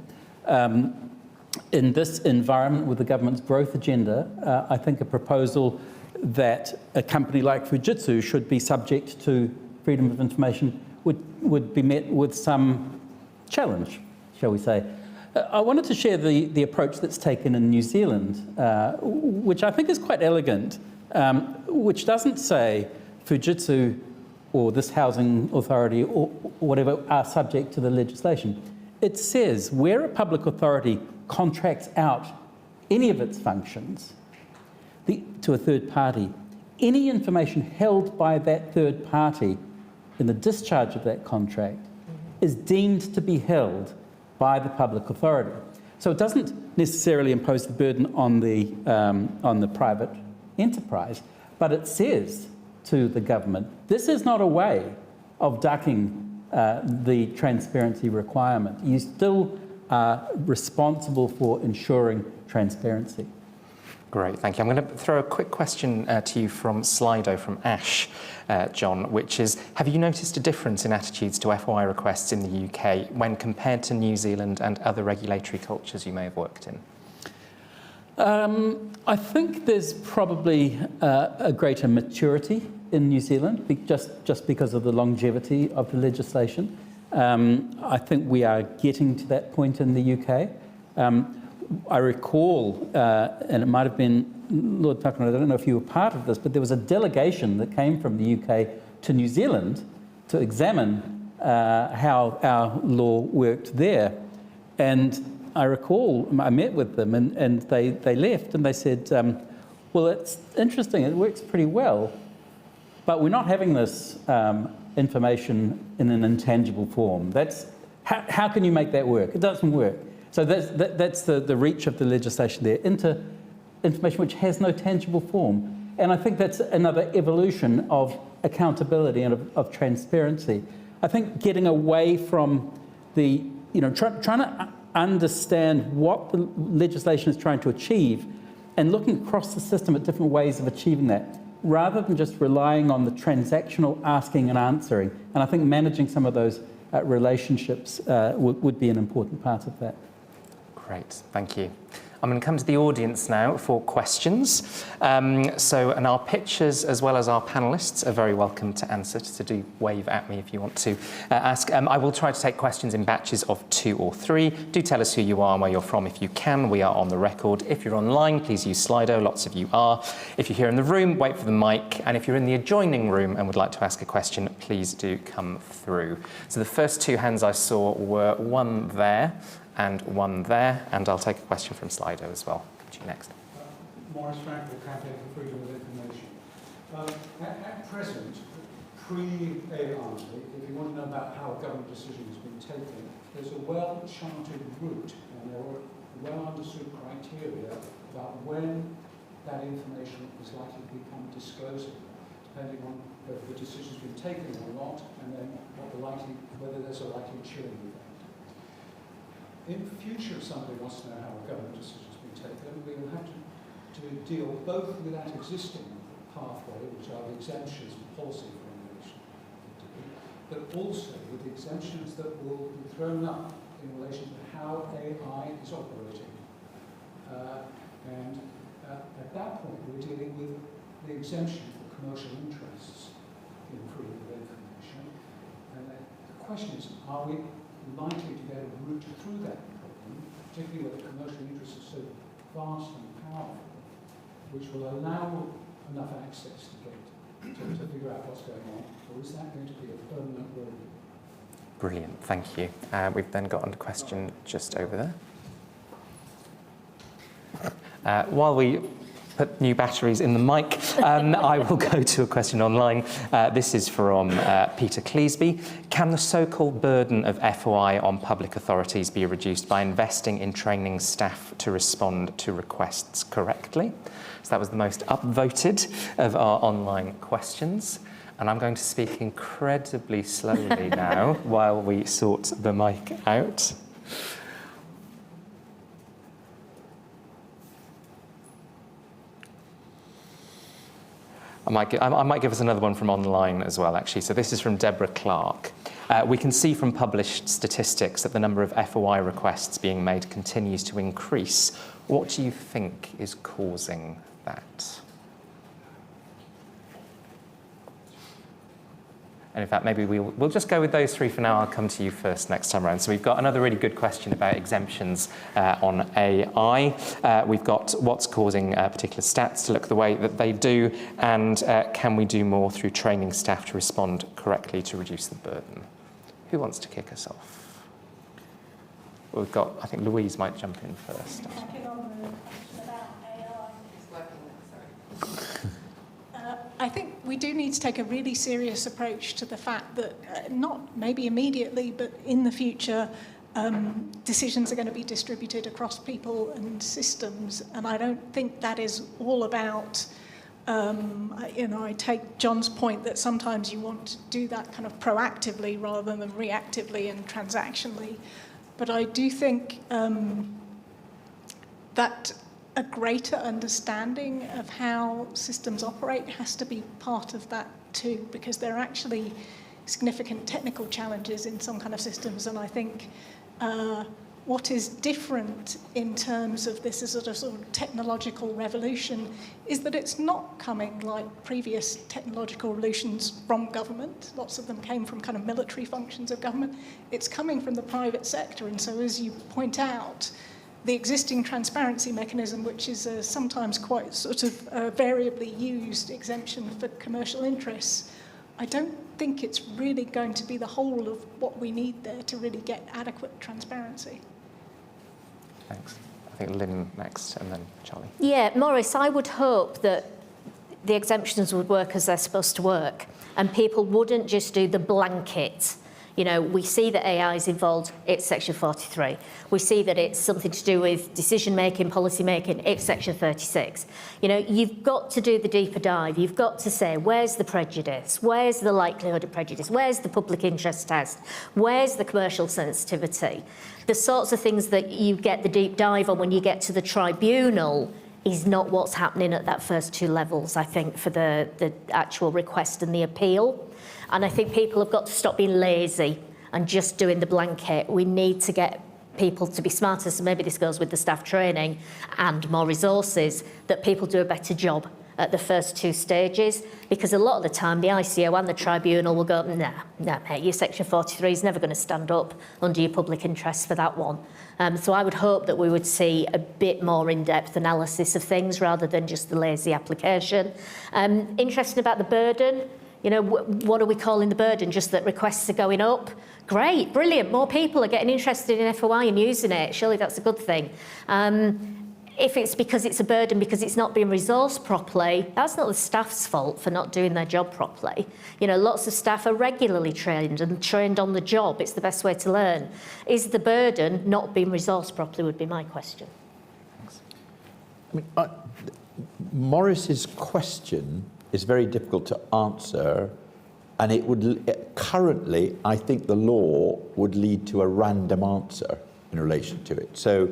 In this environment with the government's growth agenda, I think a proposal that a company like Fujitsu should be subject to freedom of information would be met with some challenge, shall we say. I wanted to share the approach that's taken in New Zealand, which I think is quite elegant, which doesn't say Fujitsu or this housing authority or whatever are subject to the legislation. It says where a public authority contracts out any of its functions to a third party, any information held by that third party in the discharge of that contract is deemed to be held by the public authority. So it doesn't necessarily impose the burden on the private enterprise, but it says to the government, this is not a way of ducking the transparency requirement. You still are responsible for ensuring transparency. Great, thank you. I'm going to throw a quick question to you from Slido, from Ash, John, which is, have you noticed a difference in attitudes to FOI requests in the UK when compared to New Zealand and other regulatory cultures you may have worked in? I think there's probably a greater maturity in New Zealand, just because of the longevity of the legislation. I think we are getting to that point in the UK. I recall, and it might have been Lord Tucker, I don't know if you were part of this, but there was a delegation that came from the UK to New Zealand to examine how our law worked there. And I recall, I met with them and they left and they said, well, it's interesting, it works pretty well, but we're not having this information in an intangible form. How can you make that work? It doesn't work. So that's the reach of the legislation there, into information which has no tangible form. And I think that's another evolution of accountability and of transparency. I think getting away from the, trying to understand what the legislation is trying to achieve and looking across the system at different ways of achieving that, rather than just relying on the transactional asking and answering. And I think managing some of those relationships would be an important part of that. Great, thank you. I'm going to come to the audience now for questions. And our pitchers, as well as our panellists, are very welcome to answer, so do wave at me if you want to ask. I will try to take questions in batches of 2 or 3. Do tell us who you are and where you're from if you can. We are on the record. If you're online, please use Slido. Lots of you are. If you're here in the room, wait for the mic. And if you're in the adjoining room and would like to ask a question, please do come through. So the first 2 hands I saw were one there and one there, and I'll take a question from Slido as well. Come to you next. Morris Frankel, Campaign for Freedom of Information. At present, pre-AI, if you want to know about how a government decision has been taken, there's a well-charted route and there are well-understood criteria about when that information is likely to become disclosable, depending on whether the decision's been taken or not, and then whether there's a likely chilling effect. in future, if somebody wants to know how a government decision has been taken, we will have to deal both with that existing pathway, which are the exemptions and policy formulation, but also with the exemptions that will be thrown up in relation to how AI is operating. And at that point, we're dealing with the exemption for commercial interests in freedom of information. And the question is, are we likely to get a route through that problem, particularly where the commercial interests are so vast and powerful, which will allow enough access to figure out what's going on, or is that going to be a permanent rule? Brilliant, thank you. We've then got a question just over there. While we put new batteries in the mic, I will go to a question online. This is from Peter Cleesby. Can the so-called burden of FOI on public authorities be reduced by investing in training staff to respond to requests correctly? So that was the most upvoted of our online questions. And I'm going to speak incredibly slowly now while we sort the mic out. I might give us another one from online as well, actually. So this is from Deborah Clark. We can see from published statistics that the number of FOI requests being made continues to increase. What do you think is causing that? And in fact, maybe we'll just go with those three for now. I'll come to you first next time around. So we've got another really good question about exemptions on AI. We've got what's causing particular stats to look the way that they do, and can we do more through training staff to respond correctly to reduce the burden? Who wants to kick us off? Well, we've got, I think Louise might jump in first. I think we do need to take a really serious approach to the fact that, not maybe immediately, but in the future, decisions are going to be distributed across people and systems. And I don't think that is all about, I take John's point that sometimes you want to do that kind of proactively rather than reactively and transactionally. But I do think that a greater understanding of how systems operate has to be part of that too, because there are actually significant technical challenges in some kind of systems. And I think what is different in terms of this as a sort of technological revolution is that it's not coming like previous technological revolutions from government. Lots of them came from kind of military functions of government. It's coming from the private sector. And so as you point out, the existing transparency mechanism, which is a sometimes quite sort of variably used exemption for commercial interests, I don't think it's really going to be the whole of what we need there to really get adequate transparency. Thanks. I think Lynn next, and then Charlie. Yeah, Maurice, I would hope that the exemptions would work as they're supposed to work, and people wouldn't just do the blanket. You know, we see that AI is involved, it's Section 43. We see that it's something to do with decision-making, policy-making, it's Section 36. You know, you've got to do the deeper dive. You've got to say, where's the prejudice? Where's the likelihood of prejudice? Where's the public interest test? Where's the commercial sensitivity? The sorts of things that you get the deep dive on when you get to the tribunal is not what's happening at that first two levels, I think, for the actual request and the appeal. And I think people have got to stop being lazy and just doing the blanket. We need to get people to be smarter, so maybe this goes with the staff training and more resources, that people do a better job at the first two stages, because a lot of the time the ICO and the tribunal will go, nah, mate, your Section 43 is never going to stand up under your public interest for that one. So I would hope that we would see a bit more in-depth analysis of things rather than just the lazy application. Interesting about the burden. You know, what are we calling the burden? Just that requests are going up? Great, brilliant, more people are getting interested in FOI and using it. Surely that's a good thing. If it's because it's a burden because it's not being resourced properly, that's not the staff's fault for not doing their job properly. You know, lots of staff are regularly trained and trained on the job. It's the best way to learn. Is the burden not being resourced properly would be my question. Thanks. I mean, Maurice's question is very difficult to answer, and currently I think the law would lead to a random answer. in relation to it. So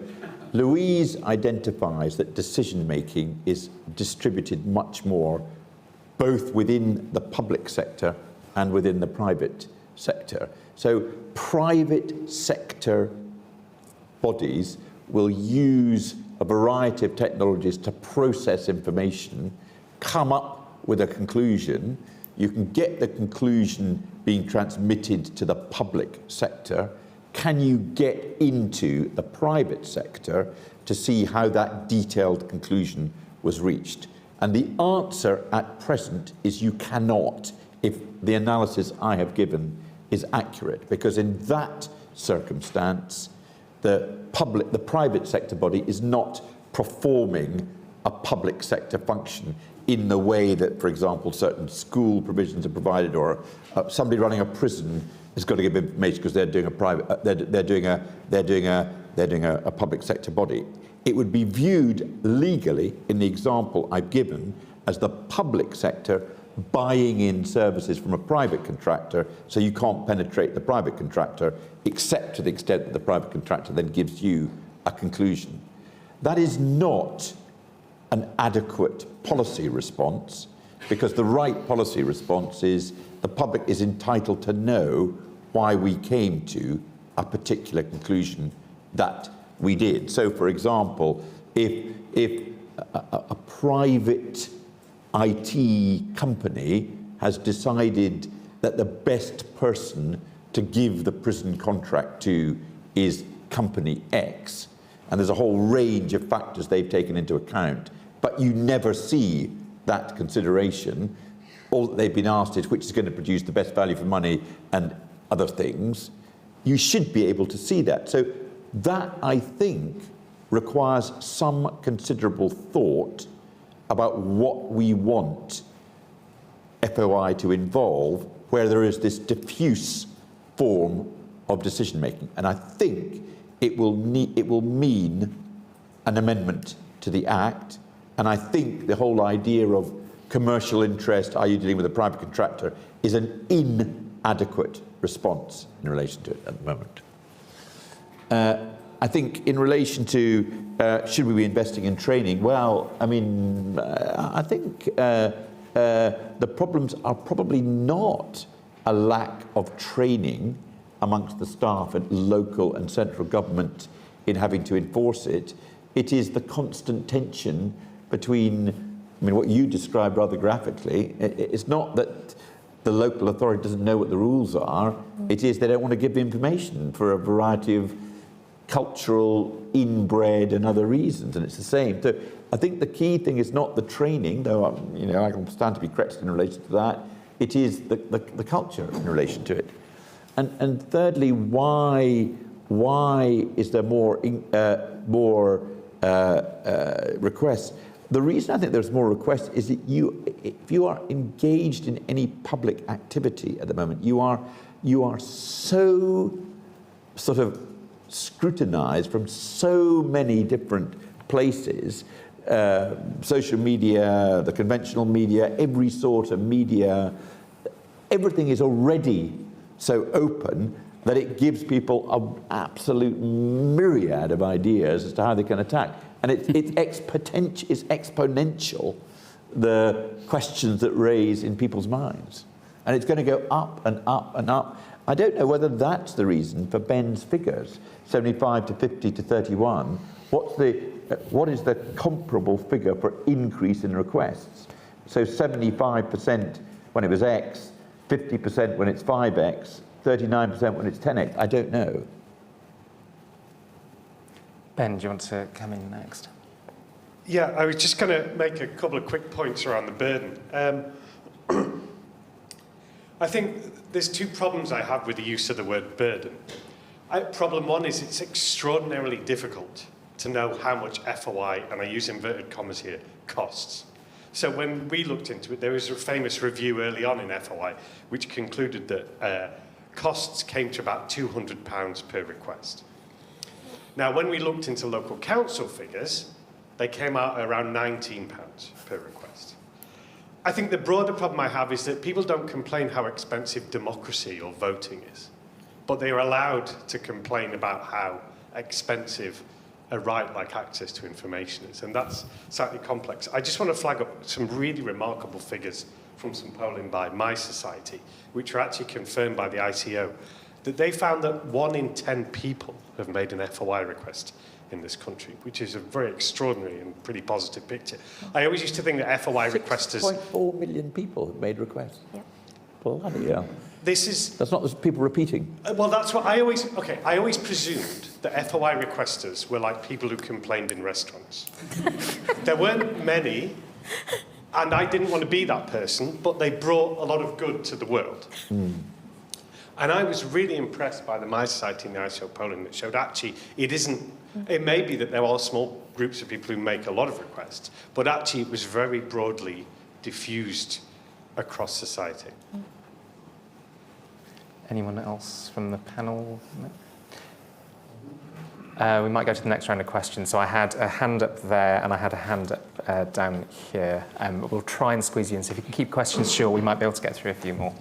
Louise identifies that decision-making is distributed much more both within the public sector and within the private sector. So private sector bodies will use a variety of technologies to process information, come up with a conclusion. You can get the conclusion being transmitted to the public sector. Can you get into the private sector to see how that detailed conclusion was reached? And the answer at present is you cannot, if the analysis I have given is accurate, because in that circumstance, the private sector body is not performing a public sector function in the way that, for example, certain school provisions are provided, or somebody running a prison has got to give information because they're doing a private, they're doing a public sector body. It would be viewed legally, in the example I've given, as the public sector buying in services from a private contractor, so you can't penetrate the private contractor, except to the extent that the private contractor then gives you a conclusion. That is not an adequate policy response, because the right policy response is the public is entitled to know why we came to a particular conclusion that we did. So, for example, if a private IT company has decided that the best person to give the prison contract to is company X, and there's a whole range of factors they've taken into account, but you never see that consideration. All that they've been asked is which is going to produce the best value for money and other things. You should be able to see that. So that, I think, requires some considerable thought about what we want FOI to involve, where there is this diffuse form of decision-making. And I think it will mean an amendment to the Act. And I think the whole idea of commercial interest, are you dealing with a private contractor, is an inadequate response in relation to it at the moment. I think in relation to should we be investing in training, well, I mean, I think the problems are probably not a lack of training amongst the staff at local and central government in having to enforce it. It is the constant tension between, I mean, what you described rather graphically. It's not that the local authority doesn't know what the rules are. It is they don't want to give the information for a variety of cultural, inbred and other reasons, and it's the same. So I think the key thing is not the training, though I can stand to be corrected in relation to that. It is the culture in relation to it. And thirdly, why is there more requests? The reason I think there's more requests is that if you are engaged in any public activity at the moment, you are so sort of scrutinized from so many different places, social media, the conventional media, every sort of media, everything is already so open that it gives people an absolute myriad of ideas as to how they can attack. And it's exponential, the questions that raise in people's minds. And it's going to go up and up and up. I don't know whether that's the reason for Ben's figures, 75 to 50 to 31. What is the comparable figure for increase in requests? So 75% when it was X, 50% when it's 5X, 39% when it's 10X. I don't know. Ben, do you want to come in next? Yeah, I was just going to make a couple of quick points around the burden. I think there's two problems I have with the use of the word burden. Problem one is it's extraordinarily difficult to know how much FOI, and I use inverted commas here, costs. So when we looked into it, there was a famous review early on in FOI which concluded that costs came to about £200 per request. Now, when we looked into local council figures, they came out around £19 per request. I think the broader problem I have is that people don't complain how expensive democracy or voting is, but they are allowed to complain about how expensive a right like access to information is, and that's slightly complex. I just want to flag up some really remarkable figures from some polling by My Society, which are actually confirmed by the ICO, that they found that 1 in 10 people have made an FOI request in this country, which is a very extraordinary and pretty positive picture. I always used to think that FOI requesters... 6.4 million people have made requests. Yeah. Bloody hell. That's not just people repeating. Well, that's what I always... Okay, I always presumed that FOI requesters were like people who complained in restaurants. There weren't many, and I didn't want to be that person, but they brought a lot of good to the world. And I was really impressed by the My Society and the ICO polling that showed actually it may be that there are small groups of people who make a lot of requests, but actually it was very broadly diffused across society. Anyone else from the panel? No? We might go to the next round of questions. So I had a hand up there and I had a hand up down here. We'll try and squeeze you in. So if you can keep questions short, we might be able to get through a few more.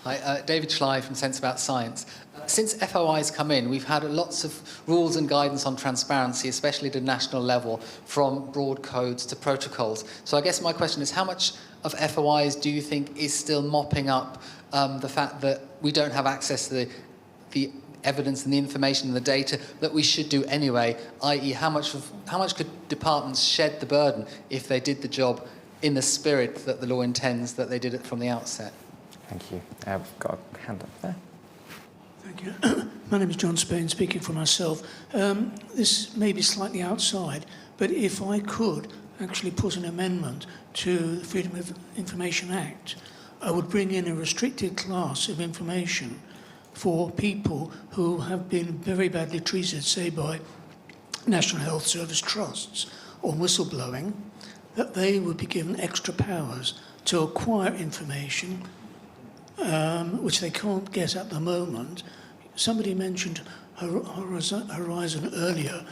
Hi, David Schley from Sense About Science. Since FOI's come in, we've had lots of rules and guidance on transparency, especially at a national level, from broad codes to protocols. So I guess my question is, how much of FOIs do you think is still mopping up the fact that we don't have access to the evidence and the information and the data that we should do anyway, i.e. how much could departments shed the burden if they did the job in the spirit that the law intends that they did it from the outset? Thank you. We've got a hand up there. Thank you. My name is John Spain, speaking for myself. This may be slightly outside, but if I could actually put an amendment to the Freedom of Information Act, I would bring in a restricted class of information for people who have been very badly treated, say by National Health Service trusts or whistleblowing, that they would be given extra powers to acquire information which they can't get at the moment. Somebody mentioned Horizon earlier.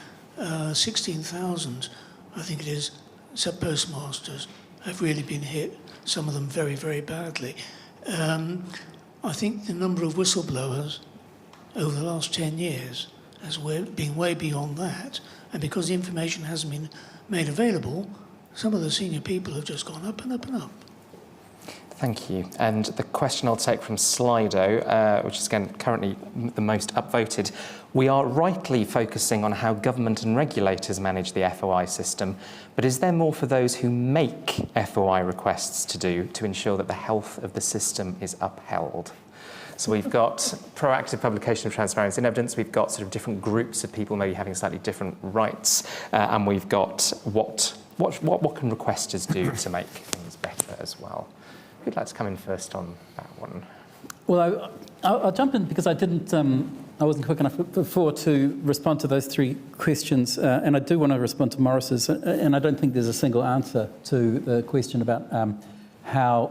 16,000, I think it is, sub-postmasters have really been hit, some of them very, very badly. I think the number of whistleblowers over the last 10 years has been way beyond that, and because the information hasn't been made available, some of the senior people have just gone up and up and up. Thank you. And the question I'll take from Slido, which is again currently the most upvoted. We are rightly focusing on how government and regulators manage the FOI system, but is there more for those who make FOI requests to do to ensure that the health of the system is upheld? So we've got proactive publication of transparency and evidence, we've got sort of different groups of people maybe having slightly different rights, and we've got what can requesters do to make things better as well. Who'd like to come in first on that one? Well, I'll jump in because I wasn't quick enough before to respond to those three questions, and I do want to respond to Morris's, and I don't think there's a single answer to the question about how,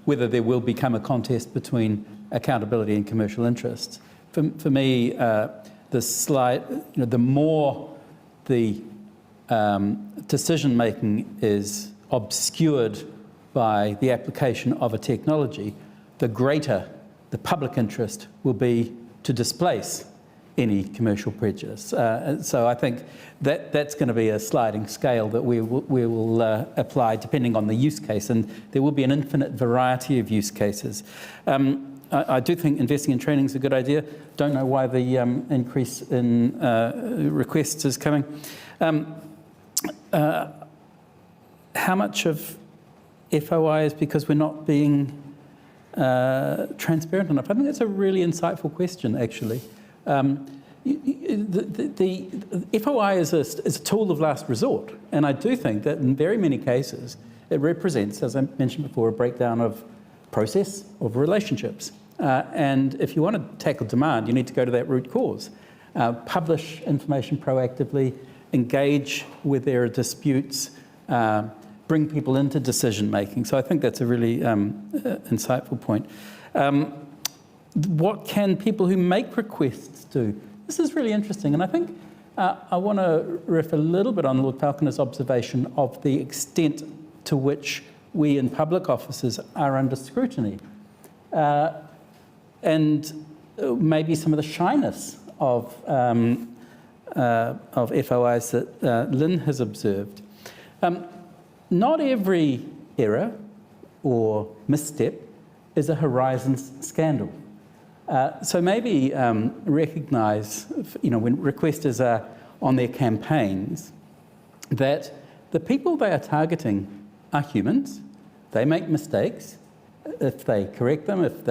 whether there will become a contest between accountability and commercial interests. For me, the more the decision-making is obscured by the application of a technology, the greater the public interest will be to displace any commercial prejudice. So I think that's going to be a sliding scale that we will apply depending on the use case, and there will be an infinite variety of use cases. I do think investing in training is a good idea. Don't know why the increase in requests is coming. How much of FOI is because we're not being transparent enough? I think that's a really insightful question, actually. The FOI is a tool of last resort, and I do think that in very many cases it represents, as I mentioned before, a breakdown of process, of relationships. And if you want to tackle demand, you need to go to that root cause. Publish information proactively, engage where there are disputes, bring people into decision-making. So I think that's a really insightful point. What can people who make requests do? This is really interesting, and I think I want to riff a little bit on Lord Falconer's observation of the extent to which we in public offices are under scrutiny, and maybe some of the shyness of FOIs that Lynn has observed. Not every error or misstep is a horizons scandal. So maybe recognise, when requesters are on their campaigns, that the people they are targeting are humans. They make mistakes. If they correct them, if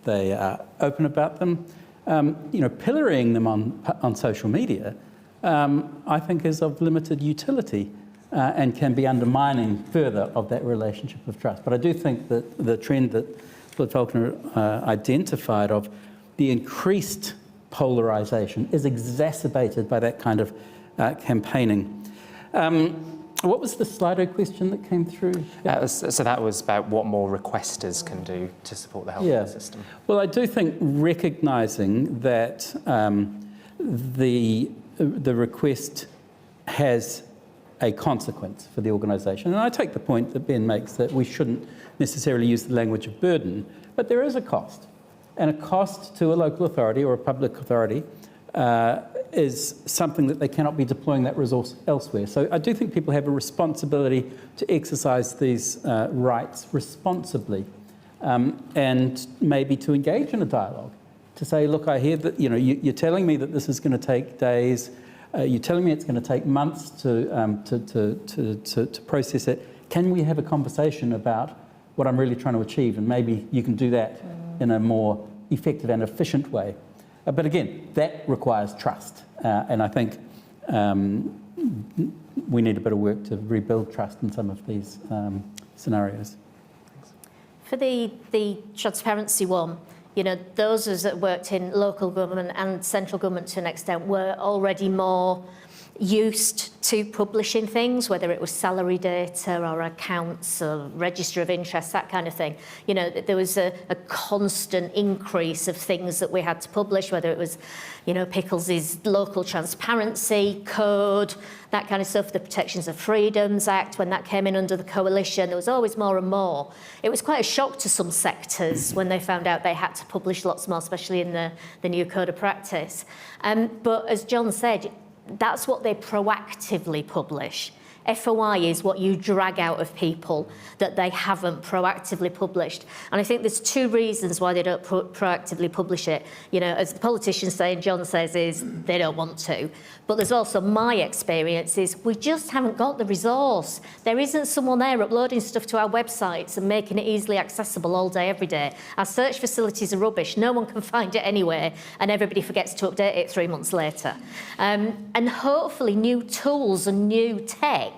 they are open about them, pillorying them on social media, I think is of limited utility and can be undermining further of that relationship of trust. But I do think that the trend that Lord Falconer identified of the increased polarisation is exacerbated by that kind of campaigning. What was the Slido question that came through? So that was about what more requesters can do to support the healthcare system. Well, I do think recognising that the request has a consequence for the organisation. And I take the point that Ben makes that we shouldn't necessarily use the language of burden, but there is a cost. And a cost to a local authority or a public authority is something that they cannot be deploying that resource elsewhere. So I do think people have a responsibility to exercise these rights responsibly and maybe to engage in a dialogue, to say, look, I hear that you're telling me that this is going to take days, you're telling me it's going to take months to process it. Can we have a conversation about what I'm really trying to achieve? And maybe you can do that in a more effective and efficient way. But again, that requires trust. And I think we need a bit of work to rebuild trust in some of these scenarios. For the transparency one, those of us that worked in local government and central government to an extent were already more used to publishing things, whether it was salary data or accounts or register of interest, that kind of thing. There was a constant increase of things that we had to publish, whether it was, Pickles' local transparency code, that kind of stuff, the Protections of Freedoms Act, when that came in under the coalition, there was always more and more. It was quite a shock to some sectors when they found out they had to publish lots more, especially in the new code of practice. But as John said, that's what they proactively publish. FOI is what you drag out of people that they haven't proactively published. And I think there's two reasons why they don't proactively publish it. As the politicians say and John says, is they don't want to. But there's also my experience is we just haven't got the resource. There isn't someone there uploading stuff to our websites and making it easily accessible all day, every day. Our search facilities are rubbish. No one can find it anywhere, and everybody forgets to update it 3 months later. And hopefully new tools and new tech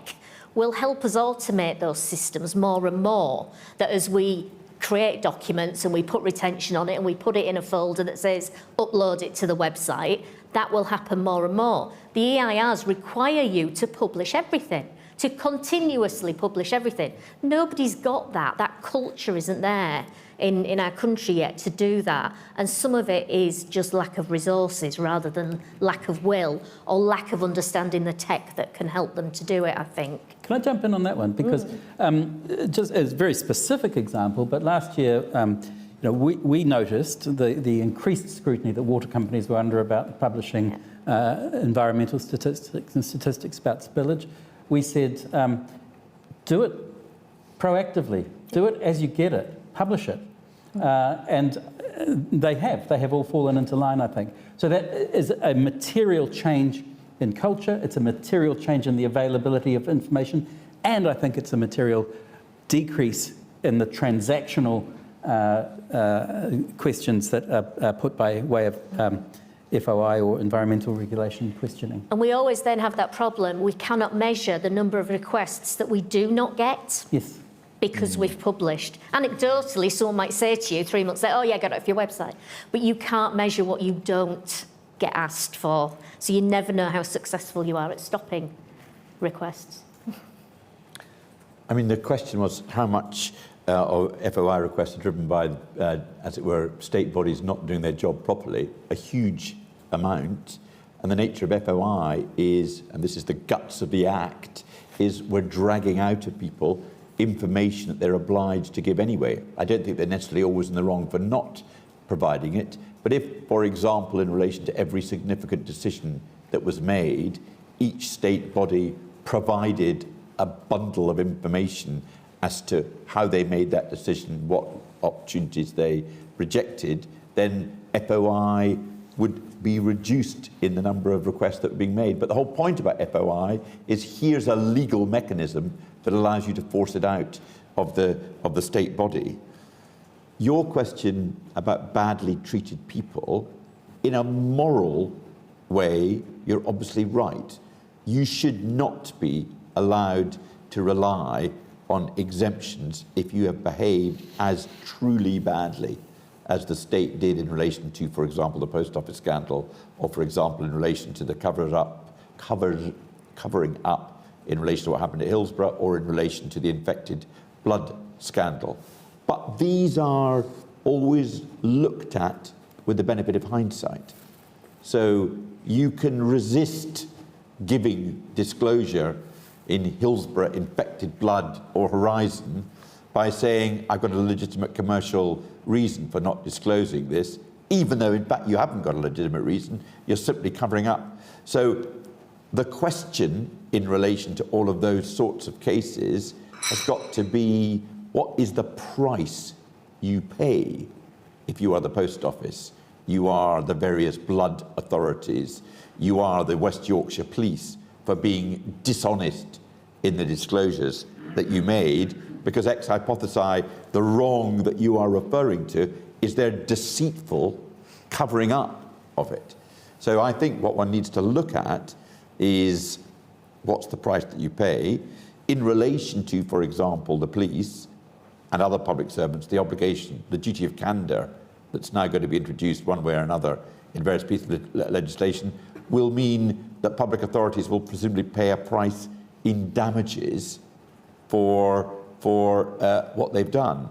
will help us automate those systems more and more, that as we create documents and we put retention on it and we put it in a folder that says upload it to the website, that will happen more and more. The EIRs require you to publish everything, to continuously publish everything. Nobody's got that. That culture isn't there in our country yet to do that. And some of it is just lack of resources rather than lack of will or lack of understanding the tech that can help them to do it, I think. Can I jump in on that one? Because just as a very specific example, but last year, we noticed the increased scrutiny that water companies were under about publishing environmental statistics and statistics about spillage. We said, do it proactively, do it as you get it, publish it. And they have all fallen into line, I think. So that is a material change in culture, it's a material change in the availability of information, and I think it's a material decrease in the transactional questions that are put by way of FOI or environmental regulation questioning. And we always then have that problem. We cannot measure the number of requests that we do not get. Yes. Because we've published. Anecdotally, someone might say to you 3 months later, oh yeah, I got it off your website. But you can't measure what you don't get asked for. So you never know how successful you are at stopping requests. I mean, the question was how much of FOI requests are driven by, as it were, state bodies not doing their job properly. A huge amount. And the nature of FOI is, and this is the guts of the Act, is we're dragging out of people information that they're obliged to give anyway. I don't think they're necessarily always in the wrong for not providing it. But if, for example, in relation to every significant decision that was made, each state body provided a bundle of information as to how they made that decision, what opportunities they rejected, then FOI would be reduced in the number of requests that were being made. But the whole point about FOI is here's a legal mechanism that allows you to force it out of the state body. Your question about badly treated people, in a moral way, you're obviously right. You should not be allowed to rely on exemptions if you have behaved as truly badly as the state did in relation to, for example, the post office scandal, or, for example, in relation to the covering up in relation to what happened at Hillsborough, or in relation to the infected blood scandal. But these are always looked at with the benefit of hindsight. So you can resist giving disclosure in Hillsborough, infected blood, or Horizon by saying, I've got a legitimate commercial reason for not disclosing this, even though in fact you haven't got a legitimate reason, you're simply covering up. So the question in relation to all of those sorts of cases has got to be, what is the price you pay if you are the post office, you are the various blood authorities, you are the West Yorkshire Police, for being dishonest in the disclosures that you made, because ex hypothesi, the wrong that you are referring to is their deceitful covering up of it. So I think what one needs to look at is what's the price that you pay in relation to, for example, the police and other public servants, the obligation, the duty of candour that's now going to be introduced one way or another in various pieces of legislation will mean that public authorities will presumably pay a price in damages for what they've done.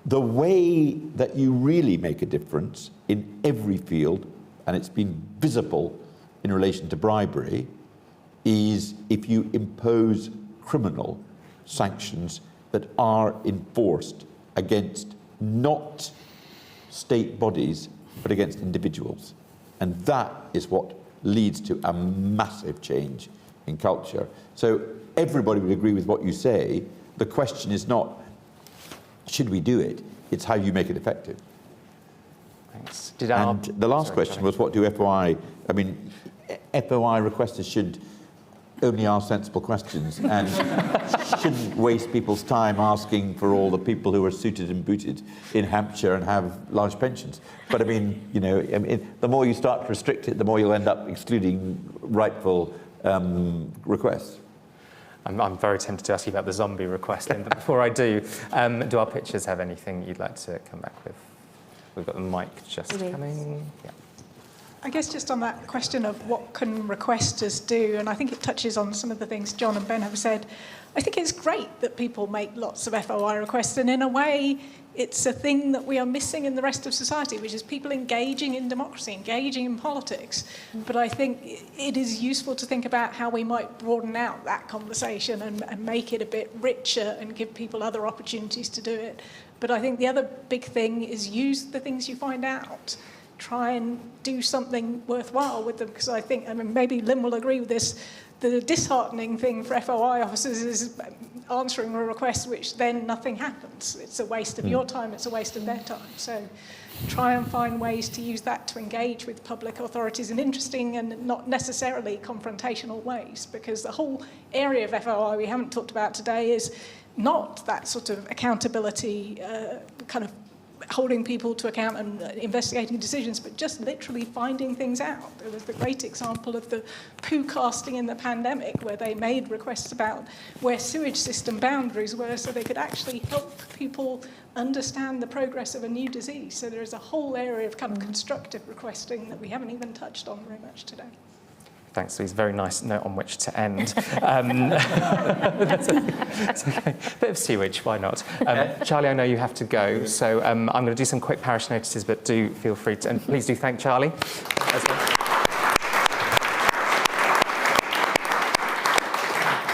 The way that you really make a difference in every field, and it's been visible in relation to bribery, is if you impose criminal sanctions that are enforced against not state bodies, but against individuals. And that is what leads to a massive change in culture. So everybody would agree with what you say. The question is not, should we do it? It's how you make it effective. Thanks. And the last question was, what do FOI, I mean, FOI requesters should only ask sensible questions and shouldn't waste people's time asking for all the people who are suited and booted in Hampshire and have large pensions. But I mean, you know, the more you start to restrict it, the more you'll end up excluding rightful requests. I'm very tempted to ask you about the zombie request, but before I do our pitchers have anything you'd like to come back with? We've got the mic just coming. Yeah. I guess just on that question of what can requesters do, and I think it touches on some of the things John and Ben have said. I think it's great that people make lots of FOI requests, and in a way it's a thing that we are missing in the rest of society, which is people engaging in democracy, engaging in politics. But I think it is useful to think about how we might broaden out that conversation and make it a bit richer and give people other opportunities to do it. But I think the other big thing is use the things you find out. Try and do something worthwhile with them, because I think, I mean, maybe Lynn will agree with this, the disheartening thing for FOI officers is answering a request which then nothing happens. It's a waste of your time, it's a waste of their time. So try and find ways to use that to engage with public authorities in interesting and not necessarily confrontational ways, because the whole area of FOI we haven't talked about today is not that sort of accountability kind of holding people to account and investigating decisions, but just literally finding things out. There was the great example of the poo casting in the pandemic, where they made requests about where sewage system boundaries were so they could actually help people understand the progress of a new disease. So there is a whole area of kind of constructive requesting that we haven't even touched on very much today. Thanks, Louise. Very nice note on which to end. That's okay. Bit of sewage, why not? Charlie, I know you have to go, so I'm going to do some quick parish notices, but do feel free to, and please do thank Charlie as well.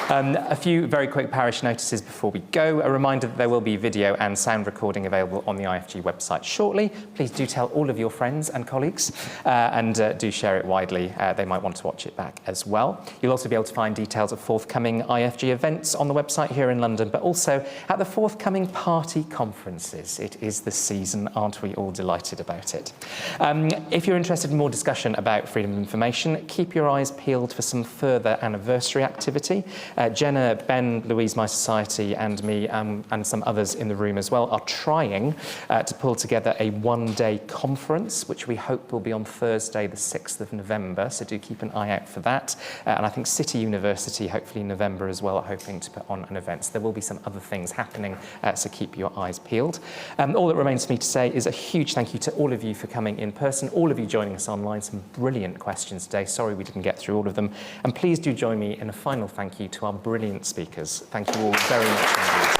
A few very quick parish notices before we go. A reminder that there will be video and sound recording available on the IFG website shortly. Please do tell all of your friends and colleagues and do share it widely. They might want to watch it back as well. You'll also be able to find details of forthcoming IFG events on the website here in London, but also at the forthcoming party conferences. It is the season, aren't we all delighted about it? If you're interested in more discussion about freedom of information, keep your eyes peeled for some further anniversary activity. Jenna, Ben, Louise, My Society and me and some others in the room as well are trying to pull together a one-day conference, which we hope will be on Thursday the 6th of November, so do keep an eye out for that. And I think City University, hopefully in November as well, are hoping to put on an event. So there will be some other things happening, so keep your eyes peeled. All that remains for me to say is a huge thank you to all of you for coming in person, all of you joining us online. Some brilliant questions today. Sorry we didn't get through all of them. And please do join me in a final thank you to our brilliant speakers. Thank you all very much indeed.